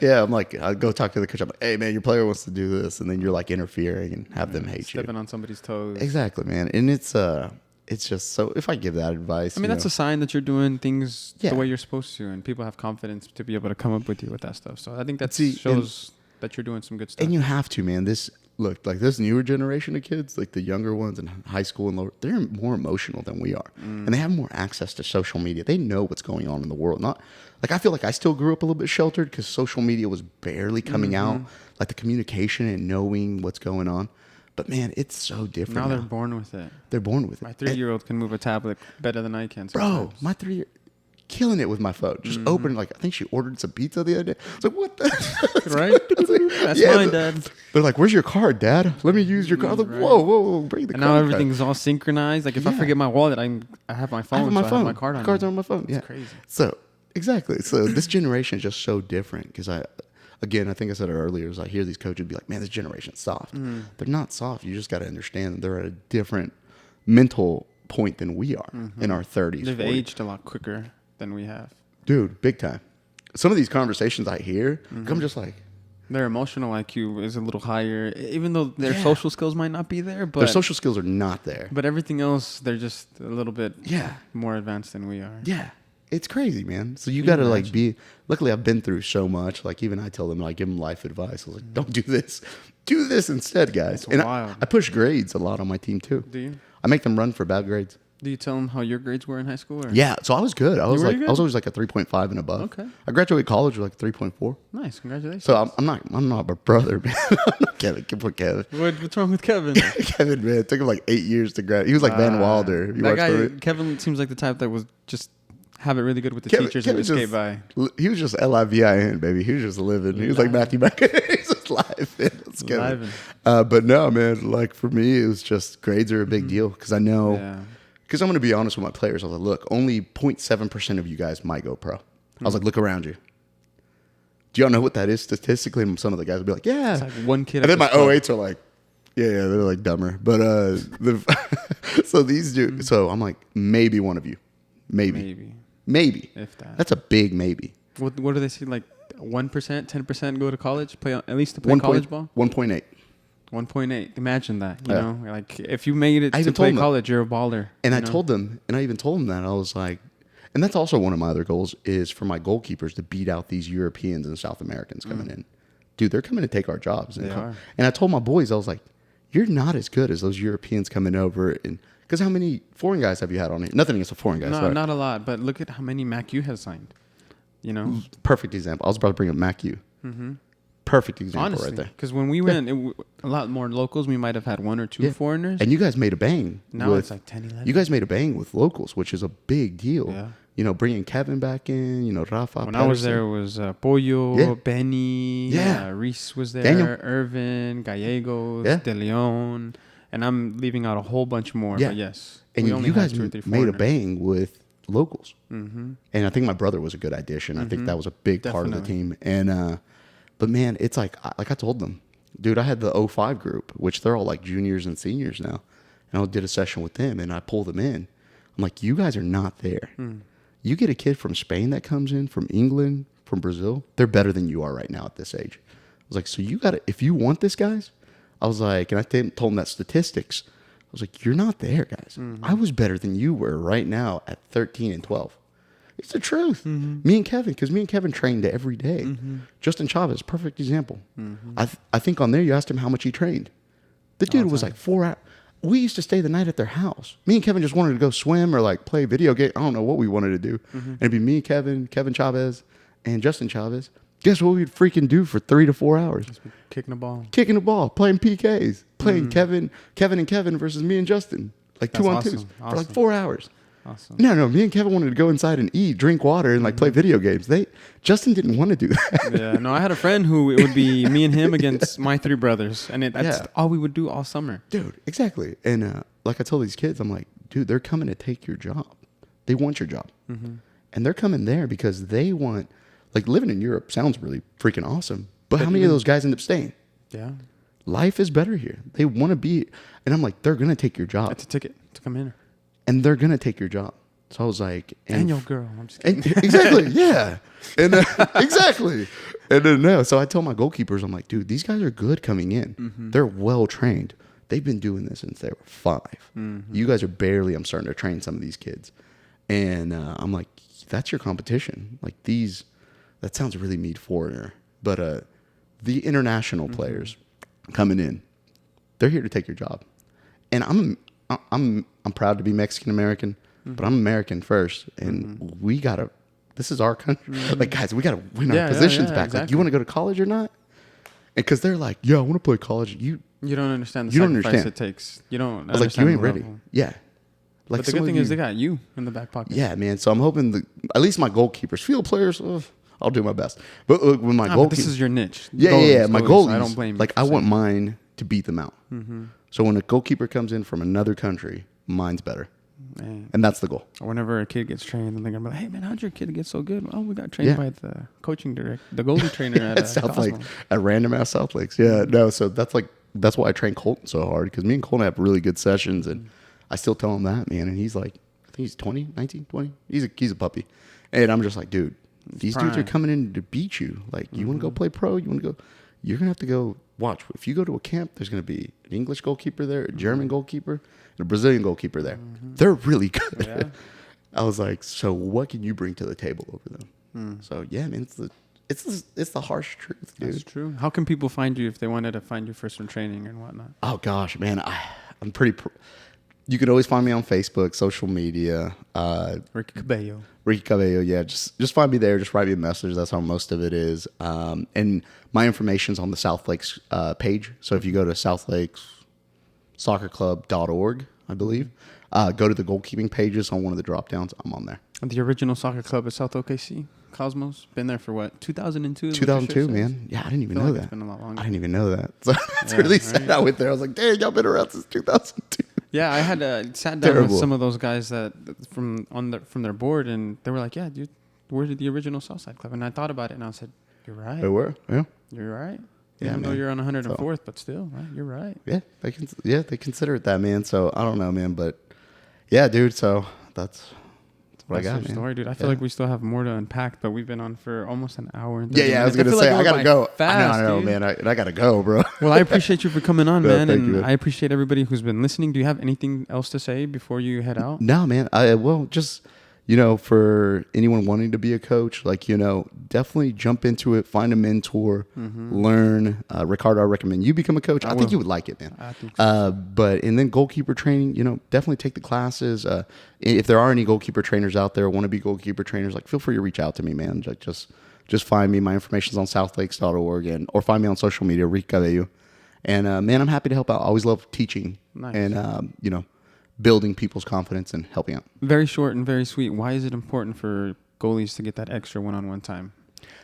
Speaker 1: Yeah, I'm like, I'll go talk to the coach. I'm like, hey, man, your player wants to do this. And then you're like interfering and have them hate
Speaker 2: Stepping on somebody's toes.
Speaker 1: Exactly, man. And it's just so if I give that advice,
Speaker 2: I mean, that's a sign that you're doing things the way you're supposed to, and people have confidence to be able to come up with you with that stuff. So I think that shows that you're doing some good stuff.
Speaker 1: And you have to, man. This newer generation of kids, like the younger ones in high school and lower, they're more emotional than we are, and they have more access to social media. They know what's going on in the world. Not like I feel like I still grew up a little bit sheltered because social media was barely coming out, like the communication and knowing what's going on. But man, it's so different.
Speaker 2: Now they're born with it.
Speaker 1: They're born with it.
Speaker 2: My 3-year-old can move a tablet better than I can.
Speaker 1: Bro, my 3-year killing it with my phone. Just opening, like I think she ordered some pizza the other day. I was like, what the
Speaker 2: right? That's mine, Dad.
Speaker 1: They're like, where's your card, Dad? Let me use your card. I was like, whoa, bring the card.
Speaker 2: And now everything's all synchronized. Like if I forget my wallet, I have my phone. I have my card on.
Speaker 1: Cards are on my phone. Yeah.
Speaker 2: It's crazy.
Speaker 1: So exactly. So this generation is just so different because Again, I think I said it earlier, is I hear these coaches be like, man, this generation's soft. They're not soft. You just got to understand that they're at a different mental point than we are in our 30s.
Speaker 2: They've
Speaker 1: 40s.
Speaker 2: aged a lot quicker than we have.
Speaker 1: Dude, big time. Some of these conversations I hear, I'm just like...
Speaker 2: Their emotional IQ is a little higher, even though their social skills might not be there. But
Speaker 1: their social skills are not there.
Speaker 2: But everything else, they're just a little bit more advanced than we are.
Speaker 1: Yeah. it's crazy, man. So you got to like be, luckily I've been through so much. Like even I tell them, like give them life advice. I was like, don't do this. Do this instead, guys.
Speaker 2: That's
Speaker 1: and
Speaker 2: wild.
Speaker 1: I push grades a lot on my team too.
Speaker 2: Do you?
Speaker 1: I make them run for bad grades.
Speaker 2: Do you tell them how your grades were in high school? Or?
Speaker 1: Yeah, so I was good. I was
Speaker 2: were
Speaker 1: like,
Speaker 2: good?
Speaker 1: I was always like a 3.5 and above.
Speaker 2: Okay.
Speaker 1: I graduated college with like 3.4.
Speaker 2: Nice, congratulations.
Speaker 1: So I'm not my brother, man. I'm not Kevin. Poor Kevin.
Speaker 2: What's wrong with Kevin?
Speaker 1: Kevin, man, it took him like 8 years to graduate. He was like Van Wilder. You
Speaker 2: that
Speaker 1: watched
Speaker 2: guy,
Speaker 1: it?
Speaker 2: Kevin, seems like the type that was just have it really good with the
Speaker 1: Kevin-
Speaker 2: teachers
Speaker 1: Kevin
Speaker 2: and would skate by.
Speaker 1: He was just LIVIN, baby. He was just living. He was like Matthew McConaughey. He's just live. It's Kevin. But no, man, like for me, it was just grades are a big deal because I know.
Speaker 2: Yeah.
Speaker 1: Because I'm going to be honest with my players. I was like, look, only 0.7% of you guys might go pro. I was like, look around you. Do y'all know what that is statistically? And some of the guys will be like, yeah.
Speaker 2: It's like one kid.
Speaker 1: And then my 08s are like, yeah, they're like dumber. But so these dudes, so I'm like, maybe one of you. Maybe.
Speaker 2: If that.
Speaker 1: That's a big maybe.
Speaker 2: What do they say? Like 1%, 10% go to college, play at least to play college ball?
Speaker 1: 1.8.
Speaker 2: 1.8. Imagine that. You know, like if you made it
Speaker 1: I
Speaker 2: to
Speaker 1: even
Speaker 2: play
Speaker 1: told them.
Speaker 2: college, you're a baller.
Speaker 1: And I
Speaker 2: know?
Speaker 1: told them, and I even told them that I was like, and that's also one of my other goals is for my goalkeepers to beat out these Europeans and South Americans coming in. Dude, they're coming to take our jobs.
Speaker 2: They are.
Speaker 1: And I told my boys, I was like, you're not as good as those Europeans coming over. And because how many foreign guys have you had on here? Nothing against the foreign guys.
Speaker 2: No,
Speaker 1: sorry.
Speaker 2: not a lot. But look at how many Mac U has signed. You know,
Speaker 1: Perfect example. I was about to bring up Mac U. Perfect example
Speaker 2: honestly,
Speaker 1: right there.
Speaker 2: because when we went, a lot more locals. We might have had one or two foreigners.
Speaker 1: And you guys made a bang.
Speaker 2: Now it's like 10, 11.
Speaker 1: You guys made a bang with locals, which is a big deal.
Speaker 2: Yeah.
Speaker 1: You know, bringing Kevin back in, you know, Rafa.
Speaker 2: When I was there, it was Pollo, Benny,
Speaker 1: Yeah.
Speaker 2: Reese was there,
Speaker 1: Daniel.
Speaker 2: Irvin, Gallegos,
Speaker 1: Yeah.
Speaker 2: De Leon, and I'm leaving out a whole bunch more.
Speaker 1: Yeah.
Speaker 2: But yes,
Speaker 1: And
Speaker 2: we only
Speaker 1: you
Speaker 2: had
Speaker 1: guys
Speaker 2: 2 or 3
Speaker 1: made a
Speaker 2: foreigners.
Speaker 1: bang with locals. And I think my brother was a good addition. I think that was a big part of the team. And, but man, it's like I told them, dude, I had the 05 group, which they're all like juniors and seniors now. And I did a session with them and I pulled them in. I'm like, you guys are not there. You get a kid from Spain that comes in, from England, from Brazil, they're better than you are right now at this age. I was like, so you got to, if you want this, guys, I was like, and I told them that statistics. I was like, you're not there, guys. I was better than you were right now at 13 and 12. It's the truth. Me and Kevin, because me and Kevin trained every day. Justin Chavez, perfect example. I think on there you asked him how much he trained. The dude was like 4 hours. We used to stay the night at their house. Me and Kevin just wanted to go swim or like play video game. I don't know what we wanted to do. And it'd be me, Kevin Chavez, and Justin Chavez. Guess what we'd freaking do for 3 to 4 hours?
Speaker 2: Kicking the ball.
Speaker 1: Kicking the ball, playing PKs, playing Kevin and Kevin versus me and Justin. Like
Speaker 2: That's
Speaker 1: 2-on-2s for like 4 hours.
Speaker 2: Awesome.
Speaker 1: No, me and Kevin wanted to go inside and eat, drink water, and like play video games. Justin didn't want to do that.
Speaker 2: Yeah, no, I had a friend who it would be me and him against my 3 brothers, and that's all we would do all summer.
Speaker 1: Dude, exactly. And like I told these kids, I'm like, dude, they're coming to take your job. They want your job. And they're coming there because they want, like living in Europe sounds really freaking awesome. But how many of those guys end up staying?
Speaker 2: Yeah.
Speaker 1: Life is better here. They want to be, and I'm like, they're going to take your job.
Speaker 2: That's a ticket to come in.
Speaker 1: And they're going to take your job. So I was like,
Speaker 2: And your girl. I'm just kidding.
Speaker 1: Exactly, yeah. And exactly. And then no, so I tell my goalkeepers, I'm like, dude, these guys are good coming in. They're well trained. They've been doing this since they were 5. You guys are barely. I'm starting to train some of these kids, and I'm like, that's your competition. Like these, that sounds really mean foreigner, but the international players coming in, they're here to take your job, and I'm proud to be Mexican American. But I'm American first, and we gotta. This is our country. Like, guys, we gotta win our positions back.
Speaker 2: Exactly.
Speaker 1: Like, you want to go to college or not? And because they're like, yeah, I want to play college. You
Speaker 2: don't understand the
Speaker 1: You don't
Speaker 2: sacrifice
Speaker 1: understand.
Speaker 2: it takes. You don't.
Speaker 1: I was like, you ain't ready.
Speaker 2: level.
Speaker 1: Yeah. Like,
Speaker 2: But the
Speaker 1: some
Speaker 2: good
Speaker 1: of
Speaker 2: thing
Speaker 1: you-
Speaker 2: is they got you in the back pocket.
Speaker 1: Yeah, man. So I'm hoping at least my goalkeepers, field players, I'll do my best. But look, when my
Speaker 2: But
Speaker 1: goalkeepers,
Speaker 2: this is your niche.
Speaker 1: yeah,
Speaker 2: Goalies,
Speaker 1: my
Speaker 2: goalies.
Speaker 1: goalies.
Speaker 2: I don't blame you.
Speaker 1: Like,
Speaker 2: for
Speaker 1: I want
Speaker 2: saying
Speaker 1: mine to beat them out. So when a goalkeeper comes in from another country, mine's better,
Speaker 2: that. Man.
Speaker 1: and that's the goal.
Speaker 2: Whenever a kid gets trained, and they're gonna be like, "Hey man, how'd your kid get so good?" Oh, we got trained by the coaching director, the goalie trainer at
Speaker 1: South Lake,
Speaker 2: Cosmo.
Speaker 1: at random ass South Lakes. Yeah, no. So that's why I train Colton so hard, because me and Colton have really good sessions, and I still tell him that, man. And he's like, I think he's 20, 19, 20. He's a puppy, and I'm just like, dude, these dudes are coming in to beat you. Like, you want to go play pro? You want to go? You're gonna have to go watch. If you go to a camp, there's gonna be an English goalkeeper there, a German goalkeeper, and a Brazilian goalkeeper there. They're really good.
Speaker 2: Yeah.
Speaker 1: I was like, so what can you bring to the table over them? So yeah, man, it's the harsh truth, dude.
Speaker 2: That's true. How can people find you if they wanted to find you for some training and whatnot?
Speaker 1: Oh gosh, man, I'm pretty. You can always find me on Facebook, social media.
Speaker 2: Ricky Cabello.
Speaker 1: Ricky Cabello, yeah. Just find me there. Just write me a message. That's how most of it is. And my information's on the South Lakes page. So if you go to southlakessoccerclub.org, I believe, go to the goalkeeping pages on one of the drop downs. I'm on there.
Speaker 2: The original soccer club at South OKC, Cosmos. Been there for what, 2002?
Speaker 1: 2002, man. Yeah, I didn't even know that.
Speaker 2: It's been a lot longer.
Speaker 1: I didn't even know that. So that's really sad. I went there. I was like, dang, y'all been around since 2002.
Speaker 2: Yeah, I had sat down with some of those guys that from their board, and they were like, "Yeah, dude, we're the original Southside Club." And I thought about it, and I said, "You're right.
Speaker 1: They were, yeah.
Speaker 2: You're right.
Speaker 1: Yeah,
Speaker 2: Even though
Speaker 1: man.
Speaker 2: you're on 104th, but still, right? You're right."
Speaker 1: Yeah, they consider it that, man. So I don't know, man, but yeah, dude. So that's what I got, man.
Speaker 2: Story, dude. I feel like we still have more to unpack, but we've been on for almost an hour. And 30
Speaker 1: Yeah, I was
Speaker 2: minutes.
Speaker 1: gonna say
Speaker 2: like
Speaker 1: I gotta go.
Speaker 2: Fast,
Speaker 1: I know,
Speaker 2: dude.
Speaker 1: man. I gotta go, bro.
Speaker 2: Well, I appreciate you for coming on,
Speaker 1: No,
Speaker 2: man,
Speaker 1: thank
Speaker 2: and
Speaker 1: you, man.
Speaker 2: I appreciate everybody who's been listening. Do you have anything else to say before you head out?
Speaker 1: No, man. Well, just for anyone wanting to be a coach, like definitely jump into it. Find a mentor, learn. Ricardo, I recommend you become a coach. I think you would like it, man.
Speaker 2: I think so.
Speaker 1: And then goalkeeper training, definitely take the classes. If there are any goalkeeper trainers out there, want to be goalkeeper trainers, like feel free to reach out to me, man. Like just find me. My information's on southlakes.org or find me on social media, Rick Cabello. And man, I'm happy to help out. I always love teaching and building people's confidence and helping out.
Speaker 2: Very short and very sweet. Why is it important for goalies to get that extra one-on-one time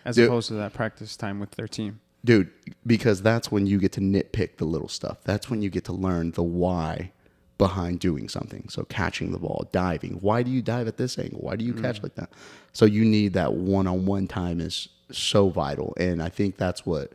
Speaker 2: as opposed to that practice time with their team?
Speaker 1: Dude, because that's when you get to nitpick the little stuff. That's when you get to learn the why behind doing something. So catching the ball, diving. Why do you dive at this angle? Why do you catch like that? So you need that one-on-one time is so vital. And I think that's what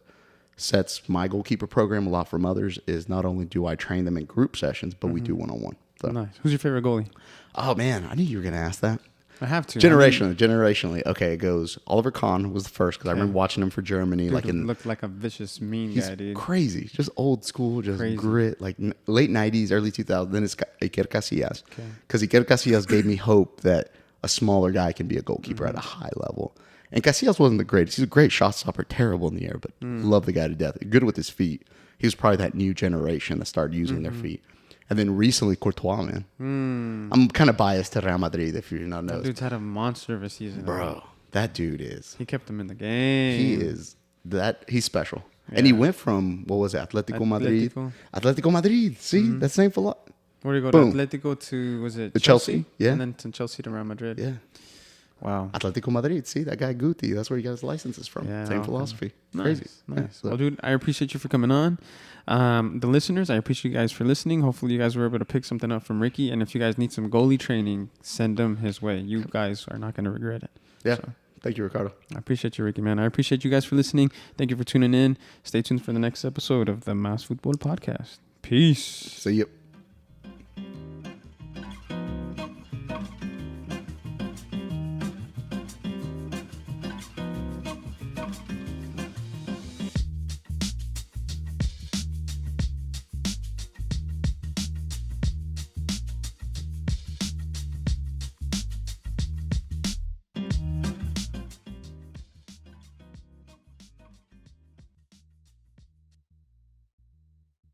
Speaker 1: sets my goalkeeper program a lot from others is not only do I train them in group sessions, but we do one-on-one. So.
Speaker 2: Nice. Who's your favorite goalie?
Speaker 1: Oh, man. I knew you were going to ask that.
Speaker 2: I have to.
Speaker 1: Generationally. Okay, it goes. Oliver Kahn was the first because I remember watching him for Germany.
Speaker 2: Dude, looked like a vicious, mean guy, dude.
Speaker 1: Crazy. Just old school, just crazy. Grit. Like late 90s, early 2000s. Then it's Iker Casillas. Because Iker Casillas gave me hope that a smaller guy can be a goalkeeper at a high level. And Casillas wasn't the greatest. He's a great shot stopper, terrible in the air, but love the guy to death. Good with his feet. He was probably that new generation that started using their feet. And then recently, Courtois, man. I'm kind of biased to Real Madrid, if you not know.
Speaker 2: That dude's had a monster of a season.
Speaker 1: Bro, that dude is.
Speaker 2: He kept him in the game.
Speaker 1: He is. He's special. Yeah. And he went from, what was it, Atletico Madrid. See, that's the same for a lot.
Speaker 2: Where did he go? To Atletico to, was it
Speaker 1: Chelsea? Yeah.
Speaker 2: And then to Chelsea to Real Madrid.
Speaker 1: Yeah.
Speaker 2: Wow.
Speaker 1: Atletico Madrid. See, that guy Guti. That's where he got his licenses from. Yeah, same philosophy. Crazy.
Speaker 2: Nice. Yeah, so. Well, dude, I appreciate you for coming on. The listeners, I appreciate you guys for listening. Hopefully you guys were able to pick something up from Ricky. And if you guys need some goalie training, send them his way. You guys are not going to regret it.
Speaker 1: Yeah. So, thank you, Ricardo.
Speaker 2: I appreciate you, Ricky, man. I appreciate you guys for listening. Thank you for tuning in. Stay tuned for the next episode of the Mass Football Podcast. Peace.
Speaker 1: See you.